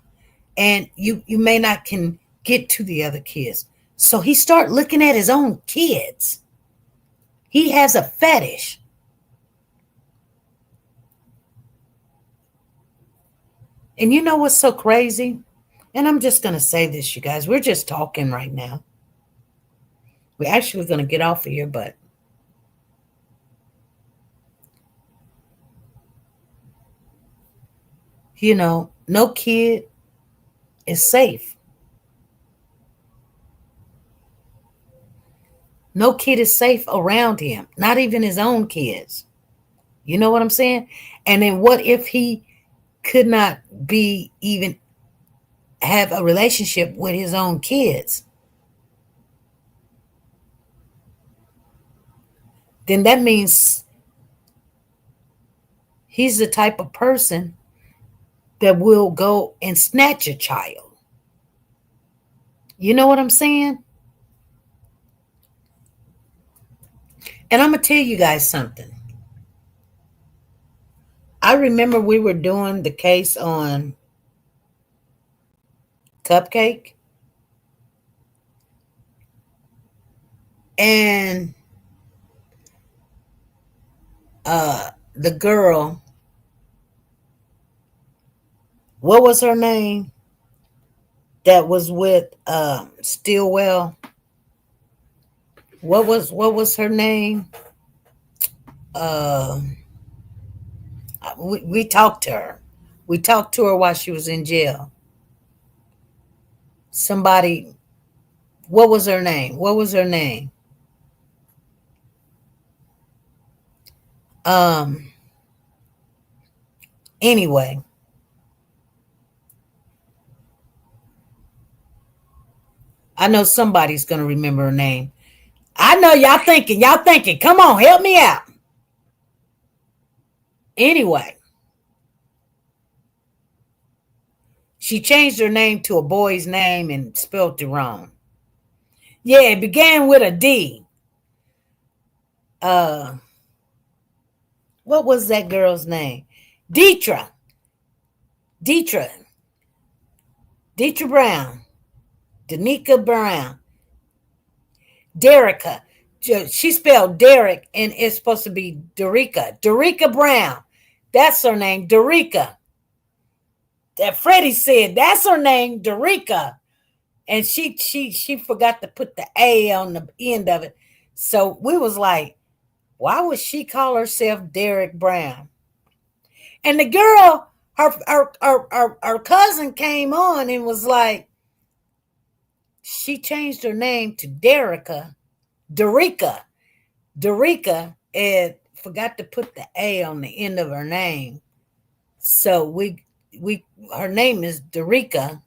And you may not can get to the other kids. So he start looking at his own kids. He has a fetish. And you know what's so crazy? And I'm just going to say this, you guys. We're just talking right now. We're actually going to get off of here, but no kid is safe. No kid is safe around him, not even his own kids. You know what I'm saying? And then what if he could not be even have a relationship with his own kids? Then that means he's the type of person that will go and snatch a child. You know what I'm saying? And I'm going to tell you guys something. I remember we were doing the case on Cupcake. And the girl, what was her name? That was with Stillwell. What was her name? We talked to her. We talked to her while she was in jail. Somebody, what was her name? What was her name? Anyway. I know somebody's going to remember her name. I know y'all thinking, come on, help me out. Anyway, she changed her name to a boy's name and spelled it wrong. Yeah, it began with a D. What was that girl's name? Deetra Brown. Danica Brown. Derica. She spelled Derek and it's supposed to be Derica Brown. That's her name, Derica. That Freddie said that's her name, Derica. And she forgot to put the A on the end of it. So we was like, why would she call herself Derek Brown? And the girl, her cousin came on and was like, she changed her name to Derica, and forgot to put the A on the end of her name. So we her name is Derica.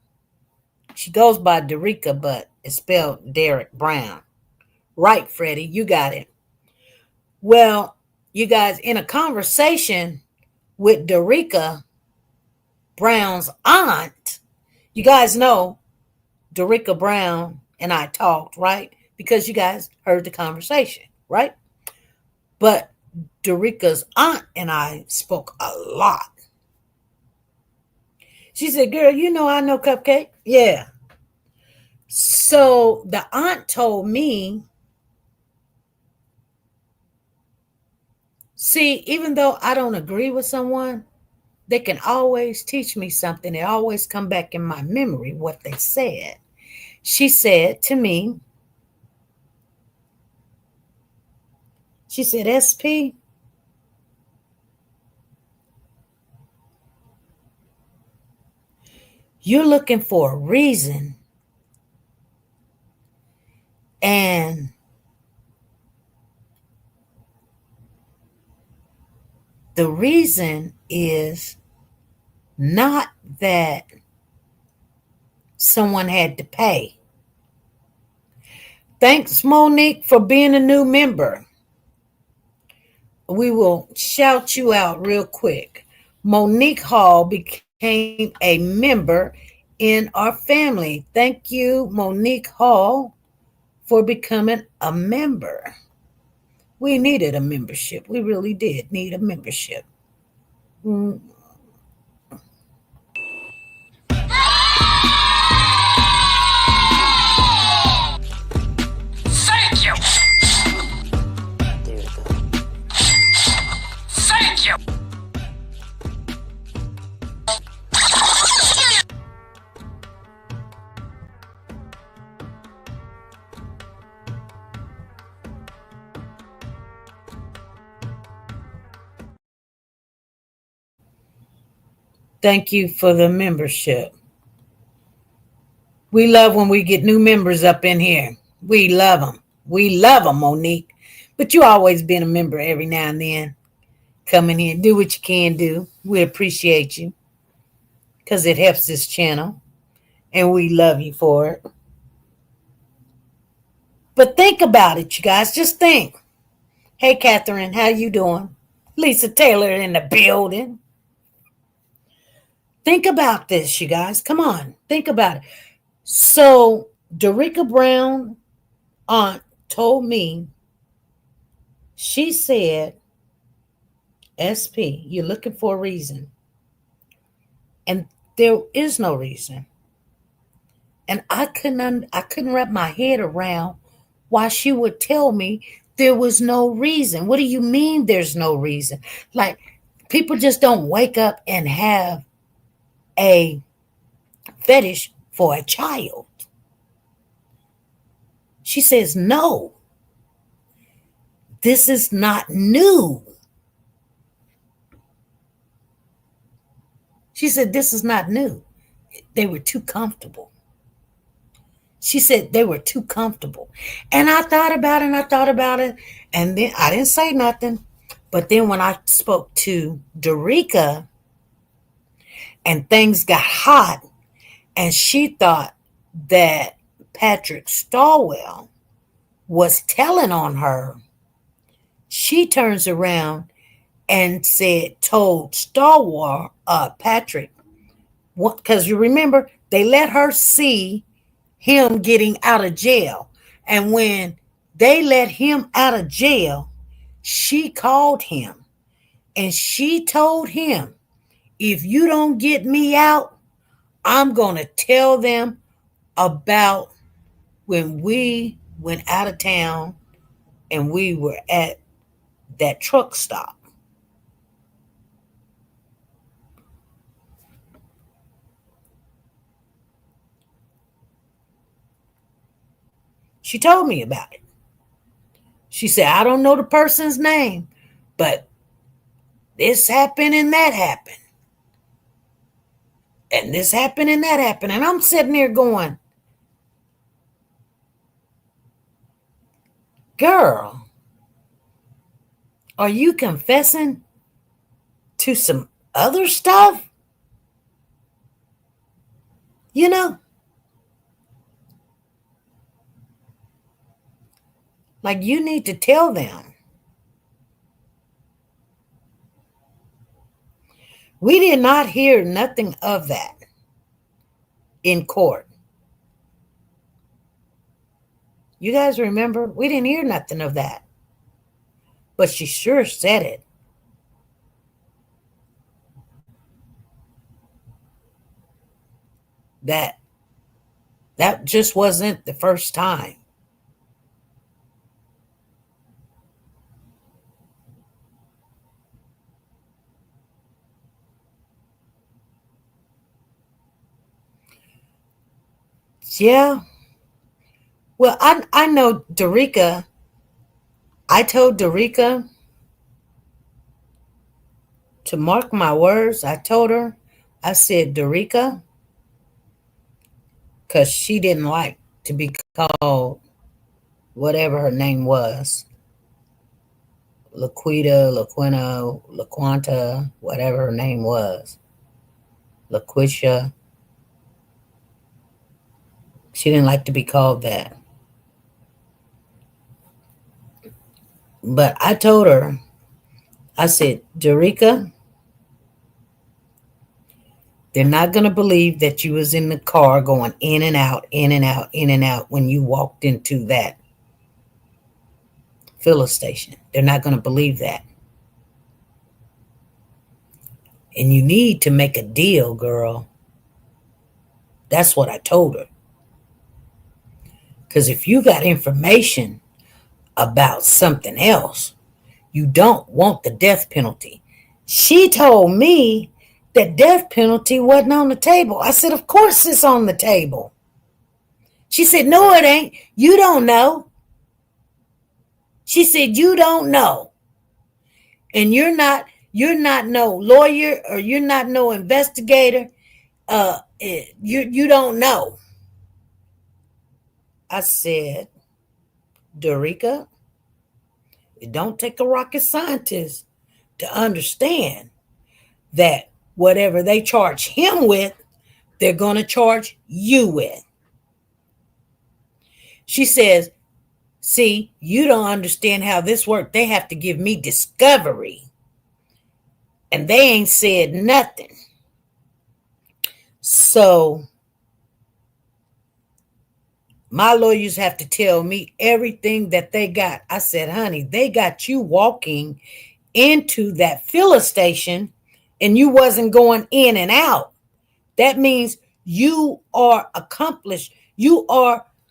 She goes by Derica, but it's spelled Derek Brown. Right, Freddie, you got it. Well, you guys, in a conversation with Derica Brown's aunt, you guys know Derica Brown and I talked, right? Because you guys heard the conversation, right? But Derica's aunt and I spoke a lot. She said, girl, you know I know Cupcake? Yeah. So the aunt told me, see, even though I don't agree with someone, they can always teach me something. It always come back in my memory what they said. She said to me, she said, SP, you're looking for a reason, and the reason is not that someone had to pay. Thanks, Monique, for being a new member. We will shout you out real quick. Monique Hall became a member in our family. Thank you, Monique Hall, for becoming a member. We needed a membership. We really did need a membership. Thank you. There we go. Thank you. Thank you for the membership. We love when we get new members up in here. We love them. We love them, Monique. But you always been a member every now and then. Come in here, do what you can do. We appreciate you because it helps this channel, and we love you for it. But think about it, you guys. Just think. Hey, Catherine, how you doing? Lisa Taylor in the building. Think about this, you guys. Come on, think about it. So, Derica Brown aunt told me, she said, SP, you're looking for a reason. And there is no reason. And I couldn't wrap my head around why she would tell me there was no reason. What do you mean there's no reason? Like, people just don't wake up and have a fetish for a child. She says, no, this is not new. She said, this is not new. They were too comfortable. She said they were too comfortable. And I thought about it, and then I didn't say nothing. But then when I spoke to Derica and things got hot, and she thought that Patrick Stallwell was telling on her, she turns around and told Patrick, because you remember, they let her see him getting out of jail. And when they let him out of jail, she called him and she told him, if you don't get me out, I'm going to tell them about when we went out of town and we were at that truck stop. She told me about it. She said, I don't know the person's name, but this happened and that happened. And this happened and that happened. And I'm sitting there going, Girl, are you confessing to some other stuff? You know, like you need to tell them. We did not hear nothing of that in court. You guys remember? We didn't hear nothing of that. But she sure said it. That just wasn't the first time. Yeah. Well, I know Derica. I told Derica to mark my words. I told her, I said, Derica, because she didn't like to be called whatever her name was. Laquita, Laquina, Laquanta, whatever her name was. Laquisha. She didn't like to be called that. But I told her, I said, Derica, they're not going to believe that you was in the car going in and out, in and out, in and out when you walked into that filler station. They're not going to believe that. And you need to make a deal, girl. That's what I told her. Because if you got information about something else, you don't want the death penalty. She told me that death penalty wasn't on the table. I said, of course it's on the table. She said, no, it ain't. You don't know. She said, you don't know. And you're not no lawyer or you're not no investigator. You don't know. I said, Derica, it don't take a rocket scientist to understand that whatever they charge him with, they're going to charge you with. She says, see, you don't understand how this works. They have to give me discovery. And they ain't said nothing. So my lawyers have to tell me everything that they got. I said, honey, they got you walking into that filler station and you wasn't going in and out. That means you are accomplished. You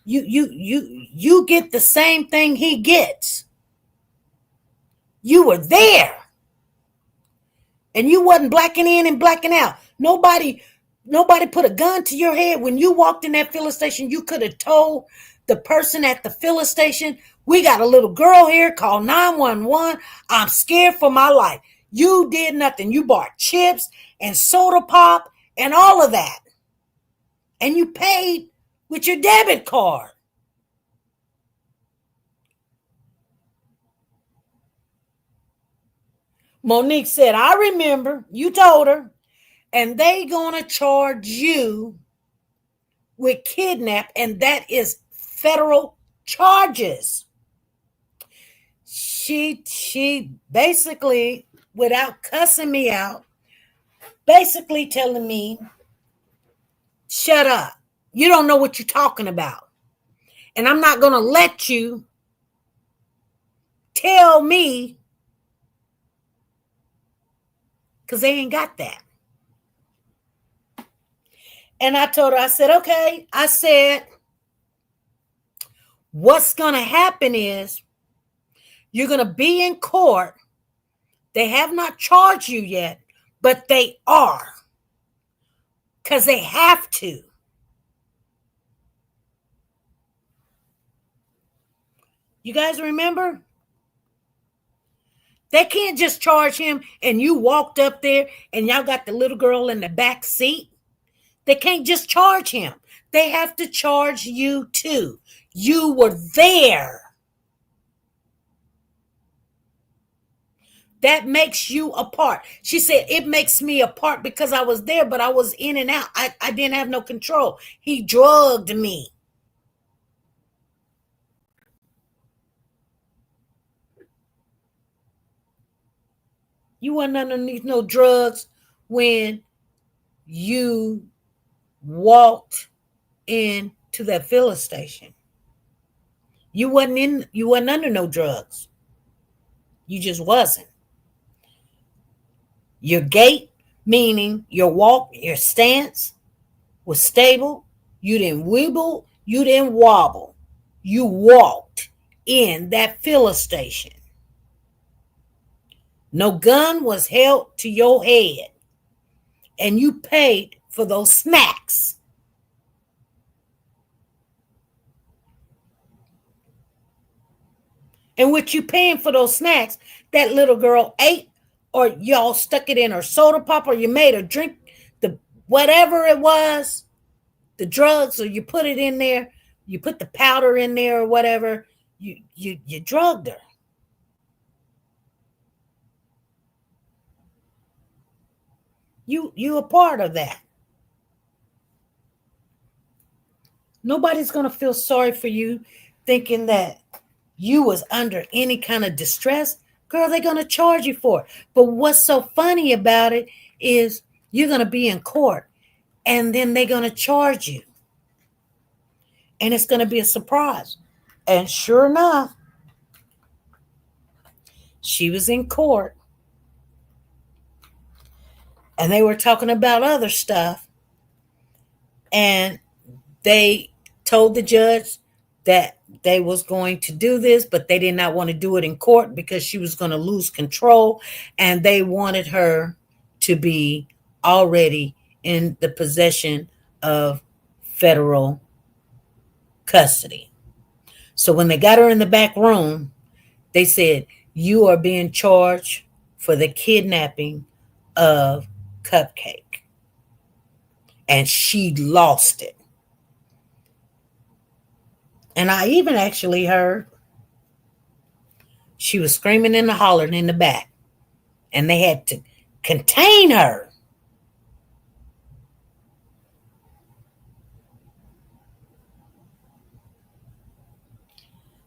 get the same thing he gets. You were there. And you wasn't blacking in and blacking out. Nobody put a gun to your head. When you walked in that filler station, you could have told the person at the filler station, we got a little girl here, call 911. I'm scared for my life. You did nothing. You bought chips and soda pop and all of that. And you paid with your debit card. Monique said, I remember. You told her. And they going to charge you with kidnap, and that is federal charges. She basically, without cussing me out, basically telling me, shut up. You don't know what you're talking about. And I'm not going to let you tell me, because they ain't got that. And I told her, I said, okay. I said, what's going to happen is you're going to be in court. They have not charged you yet, but they are. Because they have to. You guys remember? They can't just charge him and you walked up there and y'all got the little girl in the back seat. They can't just charge him. They have to charge you too. You were there. That makes you a part. She said, it makes me a part because I was there, but I was in and out. I didn't have no control. He drugged me. You weren't underneath no drugs when you walked into that filling station. You wasn't under no drugs. You just wasn't. Your gait, meaning your walk, your stance was stable. You didn't wibble, you didn't wobble. You walked in that filling station. No gun was held to your head. And you paid for those snacks. And with you paying for those snacks, that little girl ate, or y'all stuck it in her soda pop, or you made her drink the whatever it was, the drugs, or you put it in there, you put the powder in there or whatever, you drugged her. You a part of that. Nobody's gonna feel sorry for you thinking that you was under any kind of distress. Girl, they're gonna charge you for it. But what's so funny about it is you're gonna be in court and then they're gonna charge you. And it's gonna be a surprise. And sure enough, she was in court and they were talking about other stuff. And they told the judge that they was going to do this, but they did not want to do it in court because she was going to lose control. And they wanted her to be already in the possession of federal custody. So when they got her in the back room, they said, you are being charged for the kidnapping of Cupcake. And she lost it. And I even actually heard she was screaming and hollering in the back. And they had to contain her.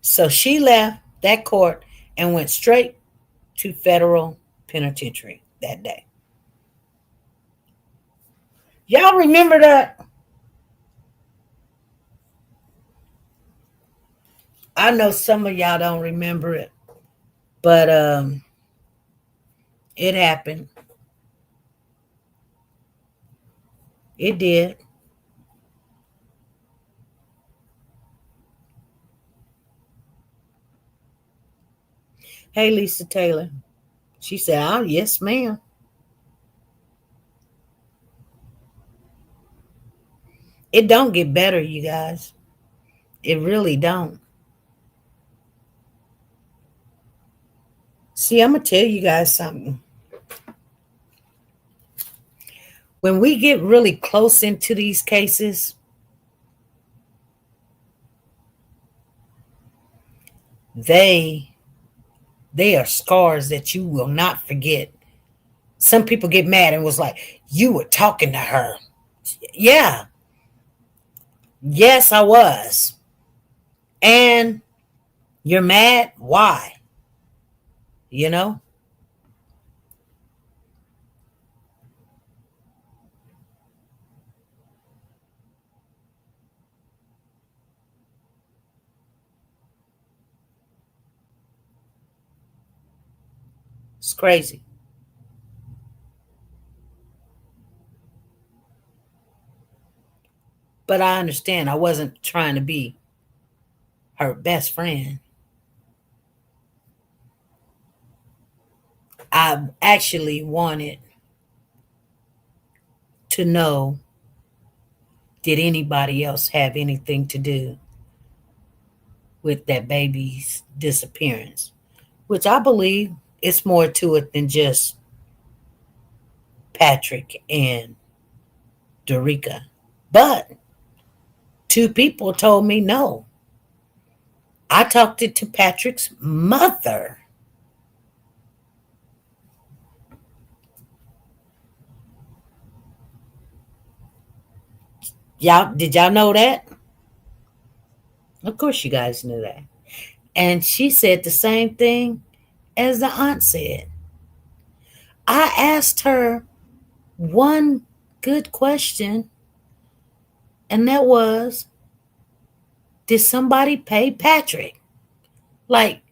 So she left that court and went straight to federal penitentiary that day. Y'all remember that? I know some of y'all don't remember it, but it happened. It did. Hey, Lisa Taylor. She said, oh, yes, ma'am. It don't get better, you guys. It really don't. See, I'm going to tell you guys something. When we get really close into these cases, they are scars that you will not forget. Some people get mad and was like, you were talking to her. Yeah. Yes, I was. And you're mad? Why? You know? It's crazy. But I understand I wasn't trying to be her best friend. I actually wanted to know, did anybody else have anything to do with that baby's disappearance? Which I believe it's more to it than just Patrick and Dorica. But two people told me no. I talked to Patrick's mother. Did y'all know that? Of course you guys knew that. And she said the same thing as the aunt said. I asked her one good question, and that was, did somebody pay Patrick? Like,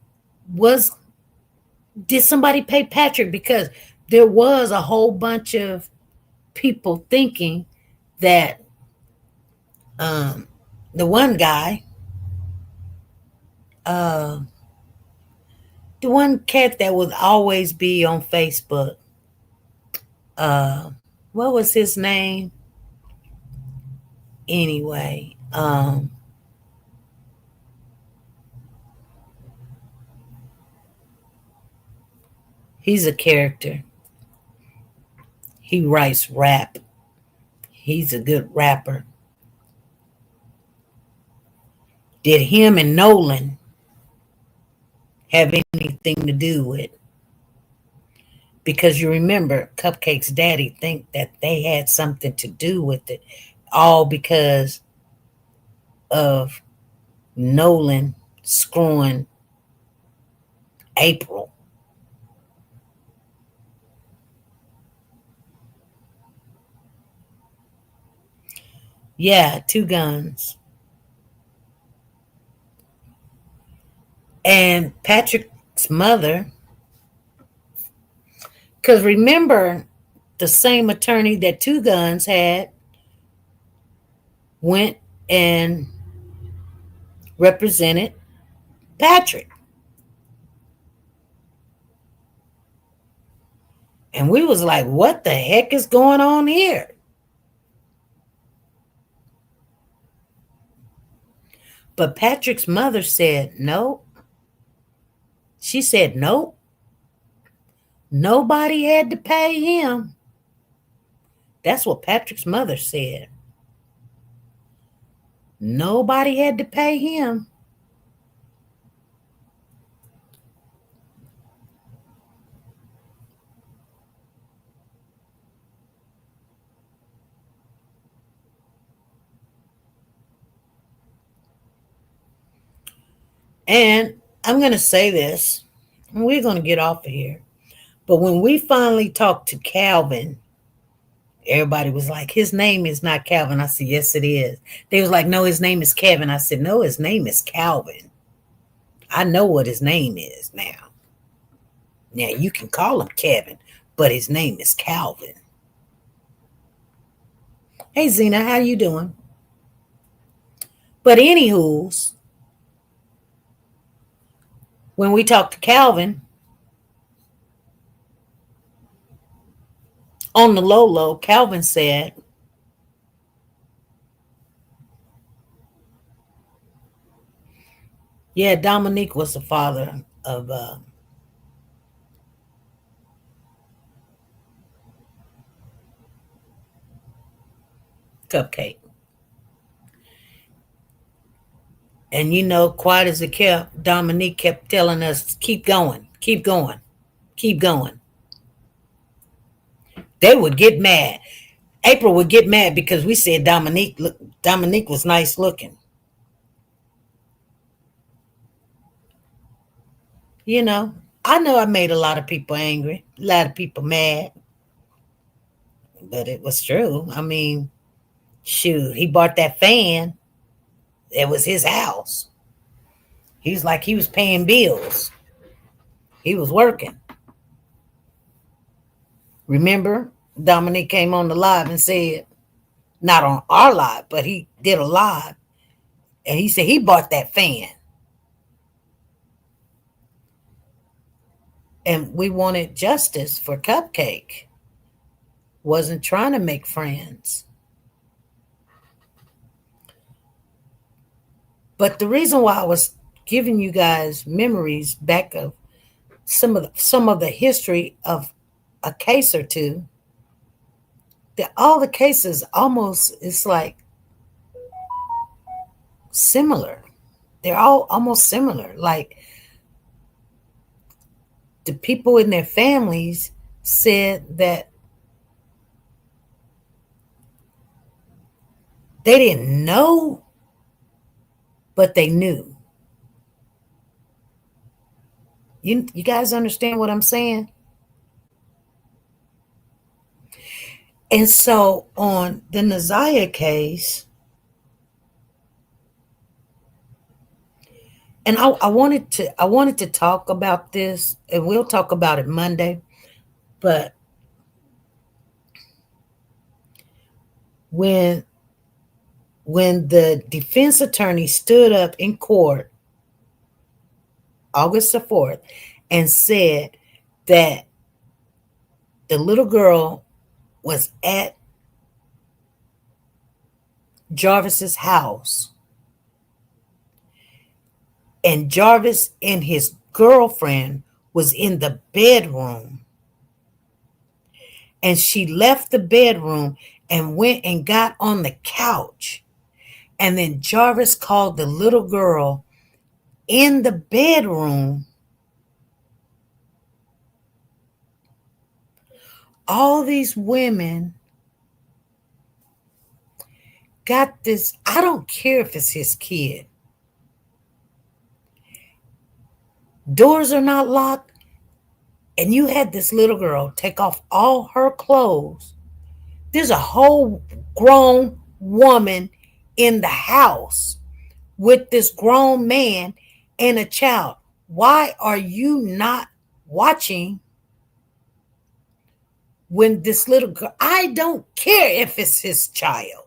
did somebody pay Patrick? Because there was a whole bunch of people thinking that the one guy, uh, the one cat that would always be on Facebook, uh, what was his name? Anyway, he's a character. He writes rap. He's a good rapper. Did him and Nolan have anything to do with? Because you remember, Cupcake's daddy think that they had something to do with it, all because of Nolan screwing April. Yeah, two guns. And Patrick's mother, because remember, the same attorney that Two Guns had went and represented Patrick. And we was like, what the heck is going on here? But Patrick's mother said, no. She said, nope. Nobody had to pay him. That's what Patrick's mother said. Nobody had to pay him. And I'm going to say this, and we're going to get off of here. But when we finally talked to Calvin, everybody was like, his name is not Calvin. I said, yes, it is. They was like, no, his name is Kevin. I said, no, his name is Calvin. I know what his name is now. Now, you can call him Kevin, but his name is Calvin. Hey, Zena, how you doing? But anywho's, when we talked to Calvin, on the low, Calvin said, yeah, Dominique was the father of Cupcake. And you know, quiet as it kept, Dominique kept telling us, keep going, keep going, keep going. They would get mad. April would get mad because we said Dominique was nice looking. You know I made a lot of people angry, a lot of people mad. But it was true. I mean, shoot, he bought that fan. It was his house. He was like he was paying bills. He was working. Remember, Dominique came on the live and said, not on our live, but he did a live. And he said he bought that fan. And we wanted justice for Cupcake. Wasn't trying to make friends. But the reason why I was giving you guys memories back of some of the history of a case or two, that all the cases almost, it's like similar. They're all almost similar. Like the people in their families said that They didn't know, but they knew. You guys understand what I'm saying? And so on the Naziah case, and I wanted to talk about this, and we'll talk about it Monday, but when the defense attorney stood up in court August the 4th and said that the little girl was at Jarvis's house, and Jarvis and his girlfriend was in the bedroom, and she left the bedroom and went and got on the couch, and then Jarvis called the little girl in the bedroom. All these women got this. I don't care if it's his kid. Doors are not locked. And you had this little girl take off all her clothes. There's a whole grown woman in the house with this grown man and a child. Why are you not watching when this little girl, I don't care if it's his child.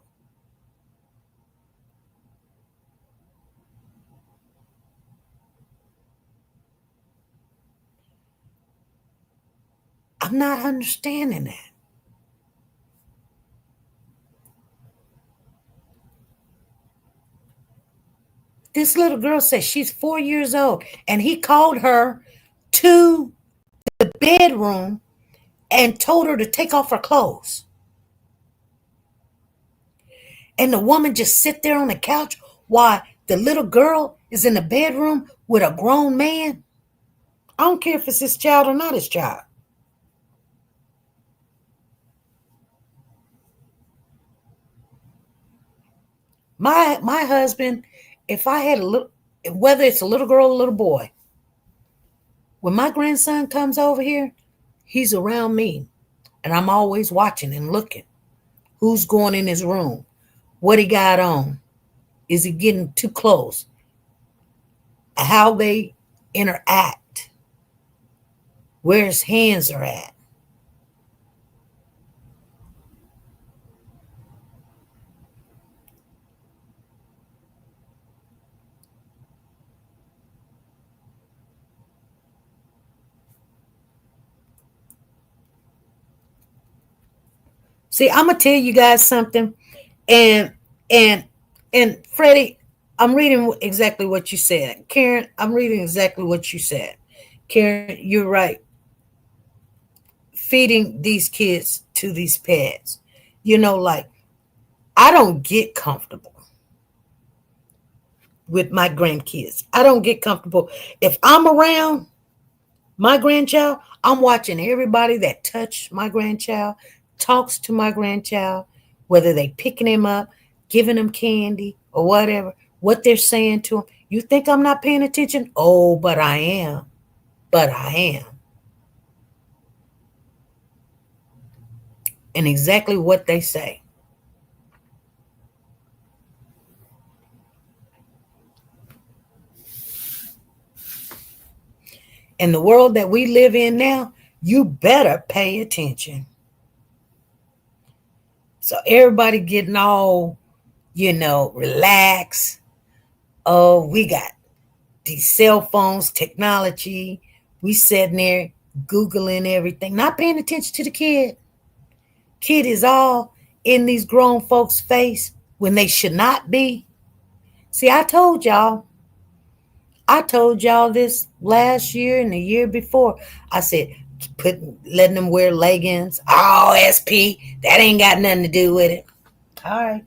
I'm not understanding that. This little girl says she's 4 years old, and he called her to the bedroom and told her to take off her clothes. And the woman just sit there on the couch while the little girl is in the bedroom with a grown man. I don't care if it's his child or not his child. My husband, if I had a little, whether it's a little girl or a little boy, when my grandson comes over here, he's around me, and I'm always watching and looking. Who's going in his room? What he got on? Is he getting too close? How they interact? Where his hands are at? See, I'm gonna tell you guys something, and Freddie, I'm reading exactly what you said. Karen, I'm reading exactly what you said. Karen, you're right. Feeding these kids to these pets, like I don't get comfortable with my grandkids. I don't get comfortable if I'm around my grandchild. I'm watching everybody that touched my grandchild, talks to my grandchild, whether they picking him up, giving him candy or whatever, what they're saying to him. You think I'm not paying attention? Oh, but I am. But I am. And exactly what they say. In the world that we live in now, you better pay attention. So everybody getting all, relaxed. Oh, we got these cell phones, technology. We sitting there Googling everything, not paying attention to the kid. Kid is all in these grown folks' face when they should not be. See, I told y'all this last year and the year before. I said, letting them wear leggings. Oh, SP, that ain't got nothing to do with it. All right.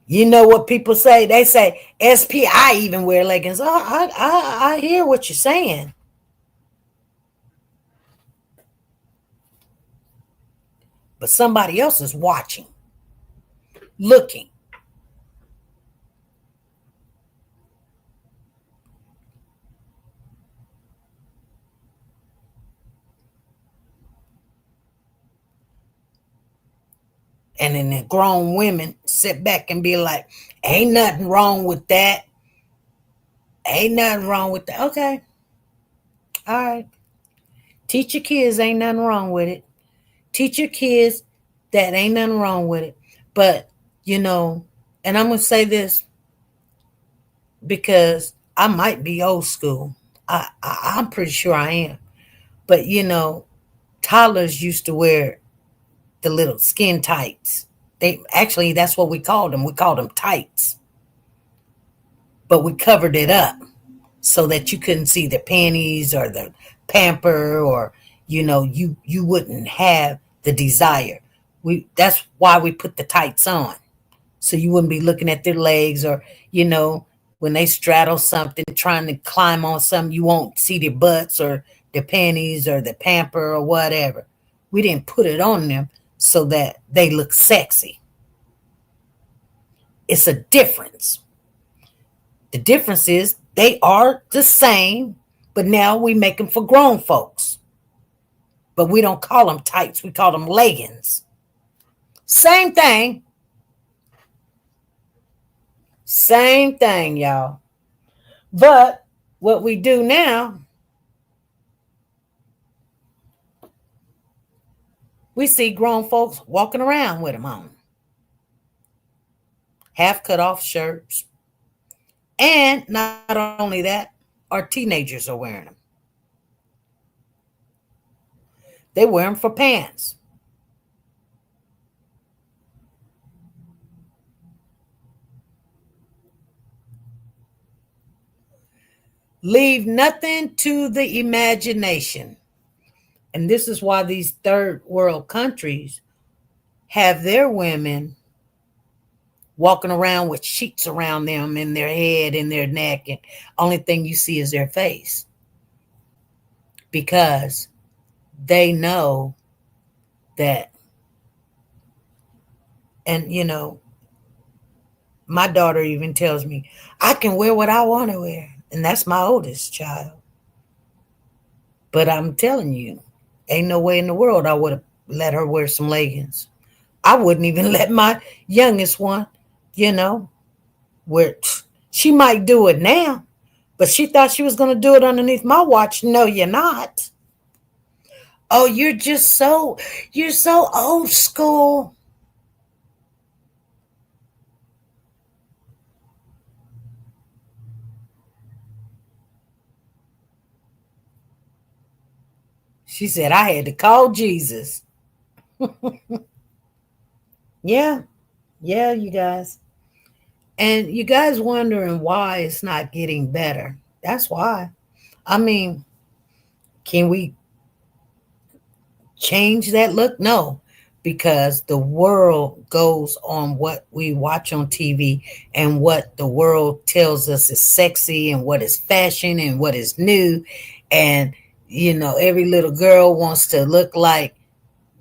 You know what people say? They say, SP, I even wear leggings. I hear what you're saying. but somebody else is watching, looking. And then the grown women sit back and be like, ain't nothing wrong with that. Ain't nothing wrong with that. Okay. All right. Teach your kids ain't nothing wrong with it. Teach your kids that ain't nothing wrong with it. But, and I'm going to say this because I might be old school. I'm pretty sure I am. But, toddlers used to wear the little skin tights. That's what we called them. We called them tights. But we covered it up so that you couldn't see the panties or the pamper, or you wouldn't have the desire. That's why we put the tights on, so you wouldn't be looking at their legs, or when they straddle something trying to climb on something, you won't see their butts or their panties or the pamper or whatever. We didn't put it on them so that they look sexy. It's a difference. The difference is they are the same, but now we make them for grown folks. But we don't call them tights. We call them leggings. Same thing. Same thing, y'all. But what we do now, we see grown folks walking around with them on. Half cut off shirts. And not only that, our teenagers are wearing them. They wear them for pants. Leave nothing to the imagination. And this is why these third world countries have their women walking around with sheets around them in their head, in their neck, and only thing you see is their face. Because they know that, and my daughter even tells me, I can wear what I want to wear. And that's my oldest child. But I'm telling you, ain't no way in the world I would have let her wear some leggings. I wouldn't even let my youngest one, where she might do it now, but she thought she was going to do it underneath my watch. No, you're not. Oh, you're so old school. She said, I had to call Jesus. Yeah, you guys. And you guys wondering why it's not getting better. That's why. I mean, can we change that look? No, because the world goes on what we watch on TV and what the world tells us is sexy and what is fashion and what is new. And, every little girl wants to look like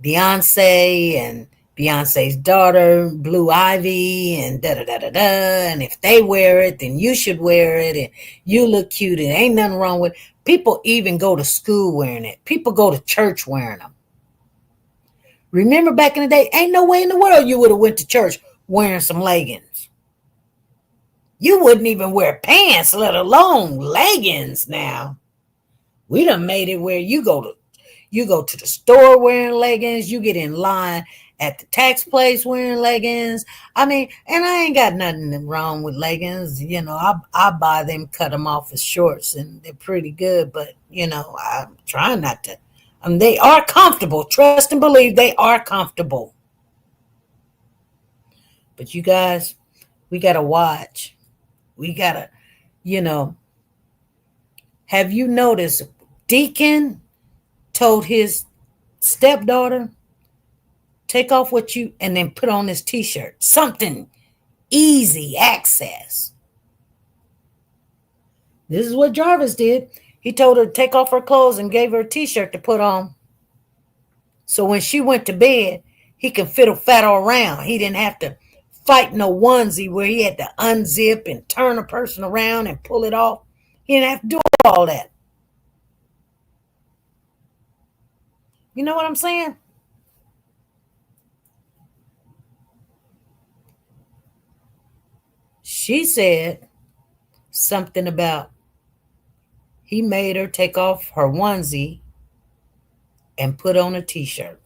Beyonce and Beyonce's daughter, Blue Ivy, and da-da-da-da-da. And if they wear it, then you should wear it. And you look cute. And ain't nothing wrong with it. People even go to school wearing it. People go to church wearing them. Remember back in the day, ain't no way in the world you would have went to church wearing some leggings. You wouldn't even wear pants, let alone leggings now. We done made it where you go to the store wearing leggings. You get in line at the tax place wearing leggings. I mean, and I ain't got nothing wrong with leggings. I buy them, cut them off as shorts, and they're pretty good. But, I'm trying not to. They are comfortable. Trust and believe they are comfortable. But you guys, we got to watch. We got to, have you noticed Deacon told his stepdaughter, take off and then put on this t-shirt. Something easy access. This is what Jarvis did. He told her to take off her clothes and gave her a t-shirt to put on. So when she went to bed, he can fiddle faddle around. He didn't have to fight no onesie where he had to unzip and turn a person around and pull it off. He didn't have to do all that. You know what I'm saying? She said something about he made her take off her onesie and put on a t-shirt.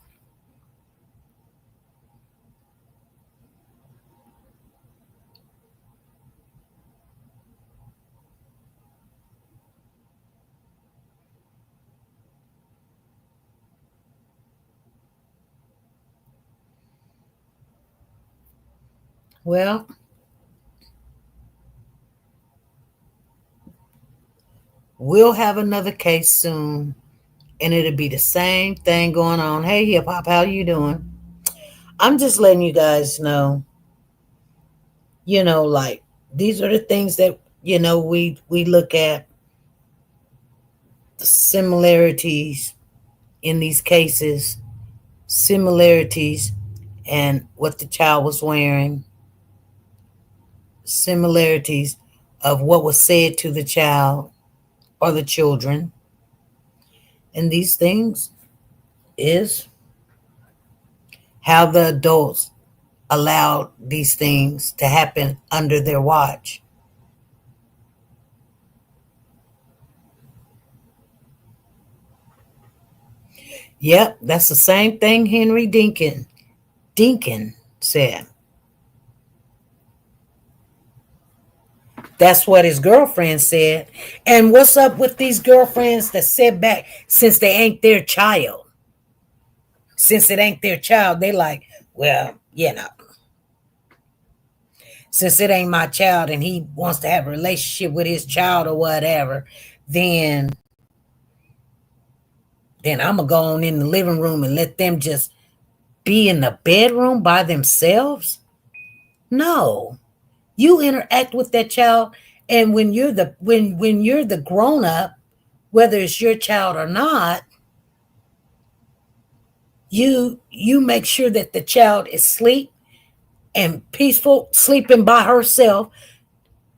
Well, we'll have another case soon, and it'll be the same thing going on. Hey, hip hop, how you doing? I'm just letting you guys know, like these are the things that, we look at, the similarities in these cases, similarities and what the child was wearing, similarities of what was said to the child or the children. And these things is how the adults allowed these things to happen under their watch. Yep, that's the same thing Henry Dinkin said. That's what his girlfriend said. And what's up with these girlfriends that said back, since they ain't their child? Since it ain't their child, they like, well, since it ain't my child and he wants to have a relationship with his child or whatever, then I'm going to go on in the living room and let them just be in the bedroom by themselves? No. You interact with that child, and when you're the grown up, whether it's your child or not, you make sure that the child is asleep and peaceful, sleeping by herself.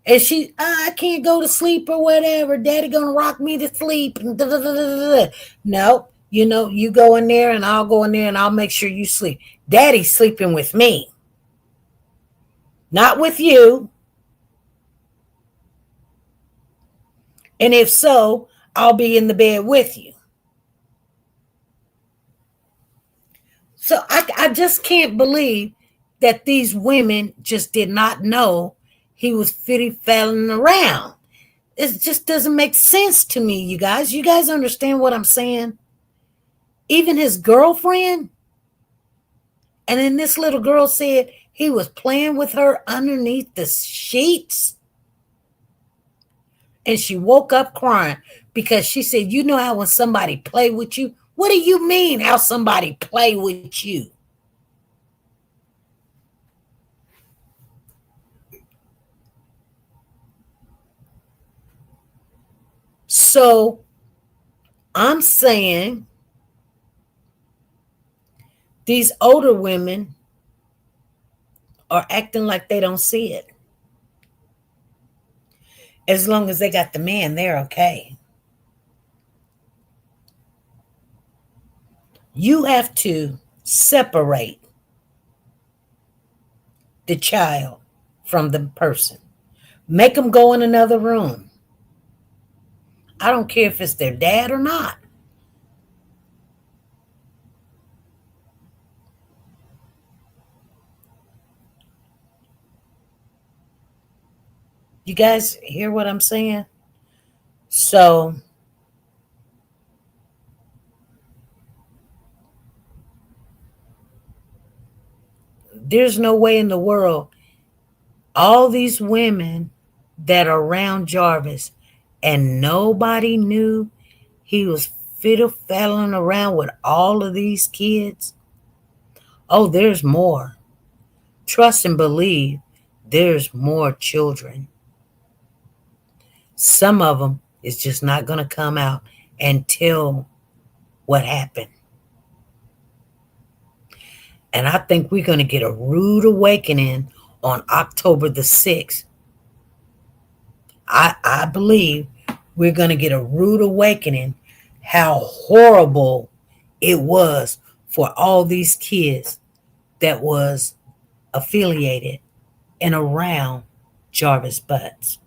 And I can't go to sleep or whatever. Daddy gonna rock me to sleep. And no, you go in there and I'll go in there and I'll make sure you sleep. Daddy's sleeping with me, not with you. And if so, I'll be in the bed with you. So I just can't believe that these women just did not know he was fiddy-faddling around. It just doesn't make sense to me, you guys. You guys understand what I'm saying? Even his girlfriend. And then this little girl said he was playing with her underneath the sheets. And she woke up crying because she said, you know how when somebody play with you? What do you mean how somebody play with you? So I'm saying these older women are acting like they don't see it. As long as they got the man, they're okay. You have to separate the child from the person. Make them go in another room. I don't care if it's their dad or not. You guys hear what I'm saying? So there's no way in the world all these women that are around Jarvis and nobody knew he was fiddle-faddling around with all of these kids. Oh, there's more. Trust and believe there's more children. Some of them is just not going to come out and tell what happened. And I think we're going to get a rude awakening on October the 6th. I believe we're going to get a rude awakening how horrible it was for all these kids that was affiliated and around Jarvis Butts.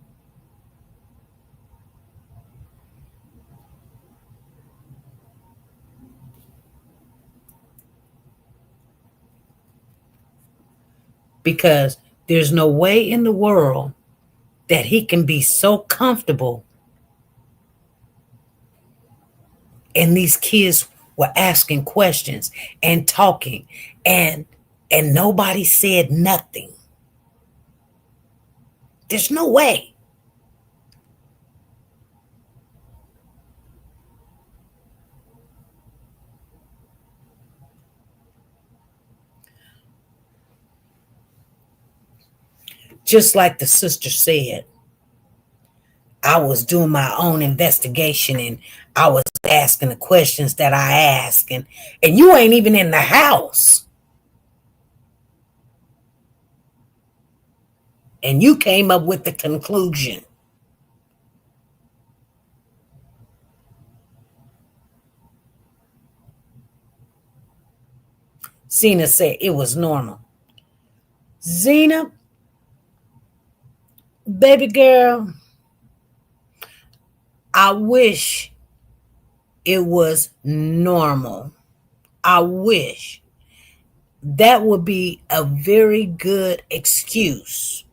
Because there's no way in the world that he can be so comfortable. And these kids were asking questions and talking, and nobody said nothing. There's no way. Just like the sister said, I was doing my own investigation and I was asking the questions that I asked, and you ain't even in the house. And you came up with the conclusion. Zena said it was normal. Zena, baby girl, I wish it was normal. I wish. That would be a very good excuse.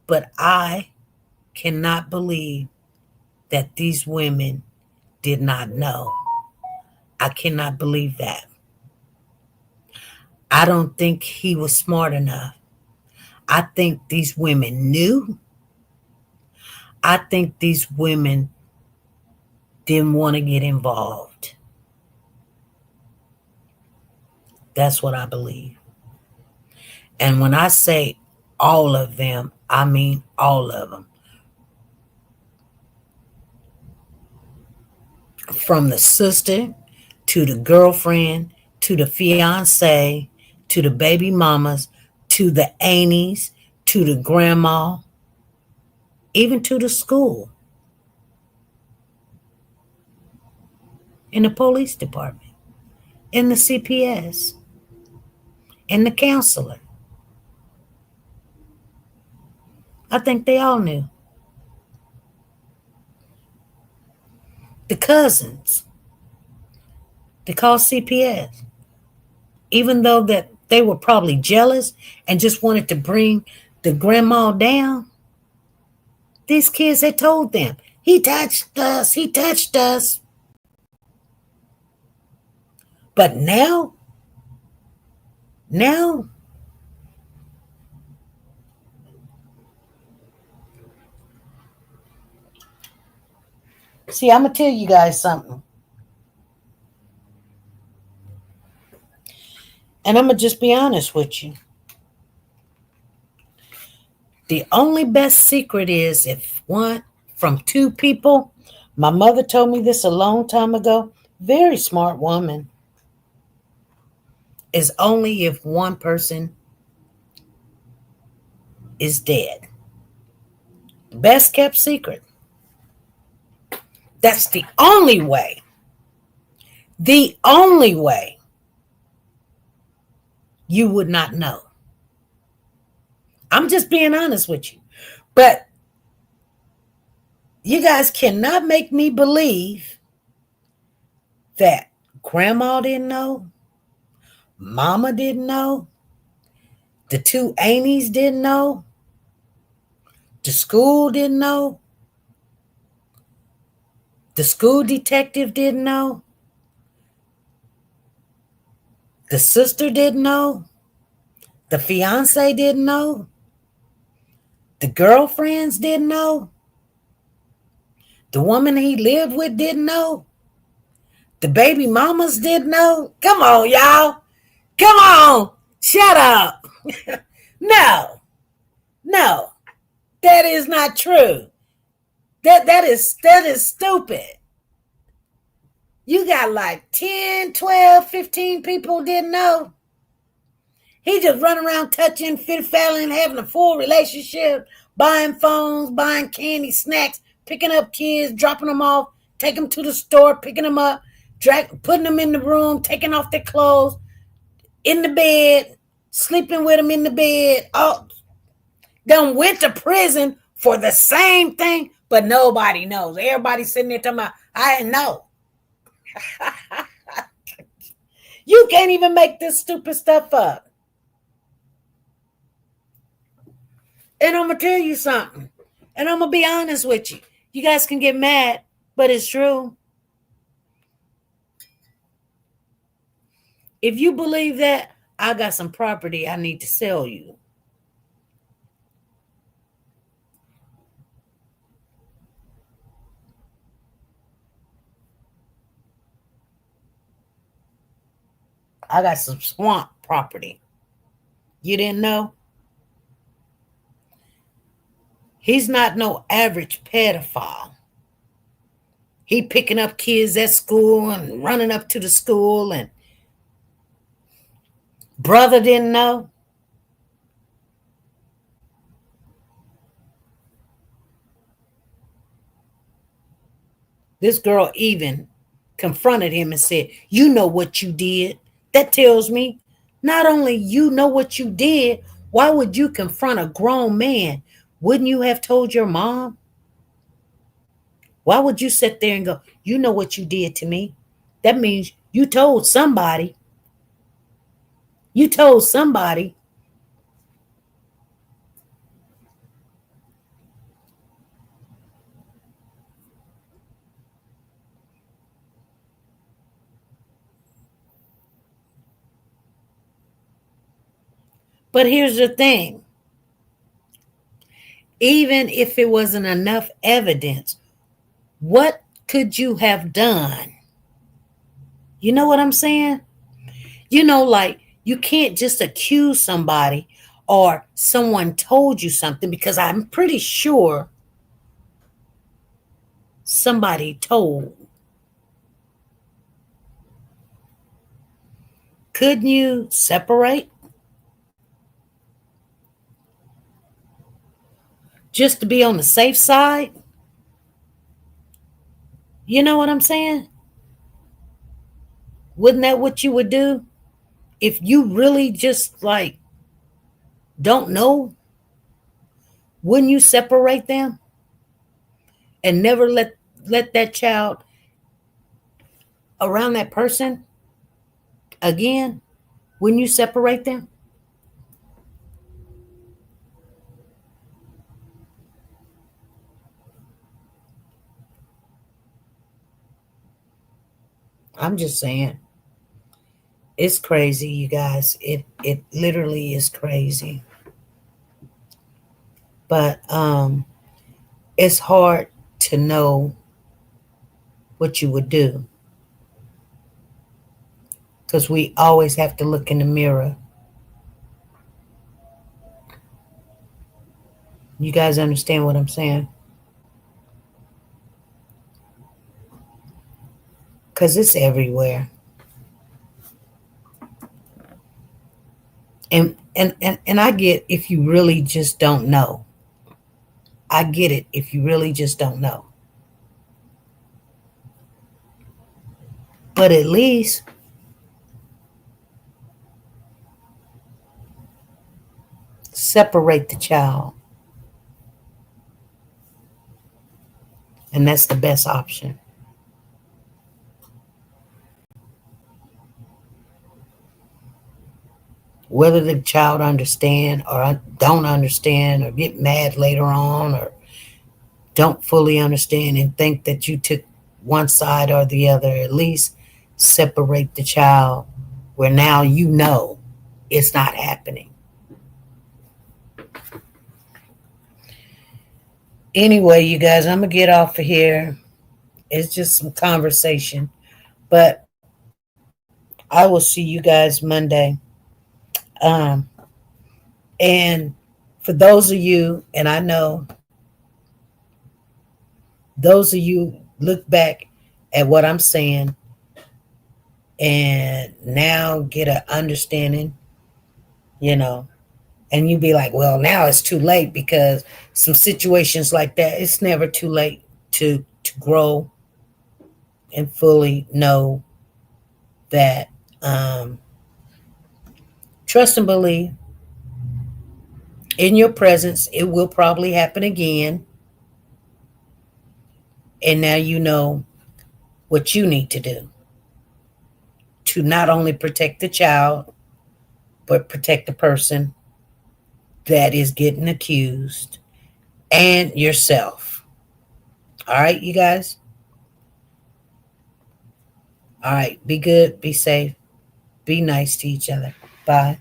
But I cannot believe that these women did not know. I cannot believe that. I don't think he was smart enough. I think these women knew. I think these women didn't want to get involved. That's what I believe. And when I say all of them, I mean all of them. From the sister to the girlfriend to the fiance to the baby mamas to the aunties to the grandma, even to the school, in the police department, in the CPS, in the counselor. I think they all knew. The cousins, they called CPS, even though that they were probably jealous and just wanted to bring the grandma down. These kids had told them, he touched us, he touched us. But now, see, I'm going to tell you guys something. And I'm going to just be honest with you. The only best secret is if one from two people, my mother told me this a long time ago, very smart woman, is only if one person is dead. Best kept secret. That's the only way. The only way you would not know. I'm just being honest with you. But you guys cannot make me believe that grandma didn't know, mama didn't know, the two aunties didn't know, the school didn't know, the school detective didn't know, the sister didn't know, the fiance didn't know, the girlfriends didn't know, the woman he lived with didn't know, the baby mamas didn't know. Come on, y'all. Come on. Shut up. No, that is not true. That is stupid. You got like 10, 12, 15 people didn't know. He just running around touching, fiddling, having a full relationship, buying phones, buying candy, snacks, picking up kids, dropping them off, taking them to the store, picking them up, putting them in the room, taking off their clothes, in the bed, sleeping with them in the bed. Oh, done went to prison for the same thing, but nobody knows. Everybody's sitting there talking about, I didn't know. You can't even make this stupid stuff up. And I'm going to tell you something. And I'm going to be honest with you. You guys can get mad, but it's true. If you believe that, I got some property I need to sell you. I got some swamp property. You didn't know? He's not no average pedophile. He picking up kids at school and running up to the school, and brother didn't know. This girl even confronted him and said, you know what you did. That tells me not only you know what you did, why would you confront a grown man? Wouldn't you have told your mom? Why would you sit there and go, you know what you did to me? That means you told somebody. You told somebody. But here's the thing. Even if it wasn't enough evidence, what could you have done? You know what I'm saying? You know, like, you can't just accuse somebody or someone told you something, because I'm pretty sure somebody told. Couldn't you separate? Just to be on the safe side? You know what I'm saying? Wouldn't that what you would do? If you really just like don't know, wouldn't you separate them and never let that child around that person again? Wouldn't you separate them? I'm just saying. It's crazy, you guys. It literally is crazy. But it's hard to know what you would do, because we always have to look in the mirror. You guys understand what I'm saying? Because it's everywhere. And I get if you really just don't know. I get it if you really just don't know. But at least separate the child. And that's the best option. Whether the child understand or don't understand or get mad later on or don't fully understand and think that you took one side or the other, at least separate the child where now you know it's not happening. Anyway, you guys, I'm going to get off of here. It's just some conversation. But I will see you guys Monday. And for those of you, and I know those of you look back at what I'm saying and now get an understanding, you know. And you be like, well, now it's too late, because some situations like that, it's never too late to grow and fully know that, trust and believe in your presence, it will probably happen again. And now you know what you need to do to not only protect the child, but protect the person that is getting accused and yourself. All right, you guys? All right, be good, be safe, be nice to each other. Bye.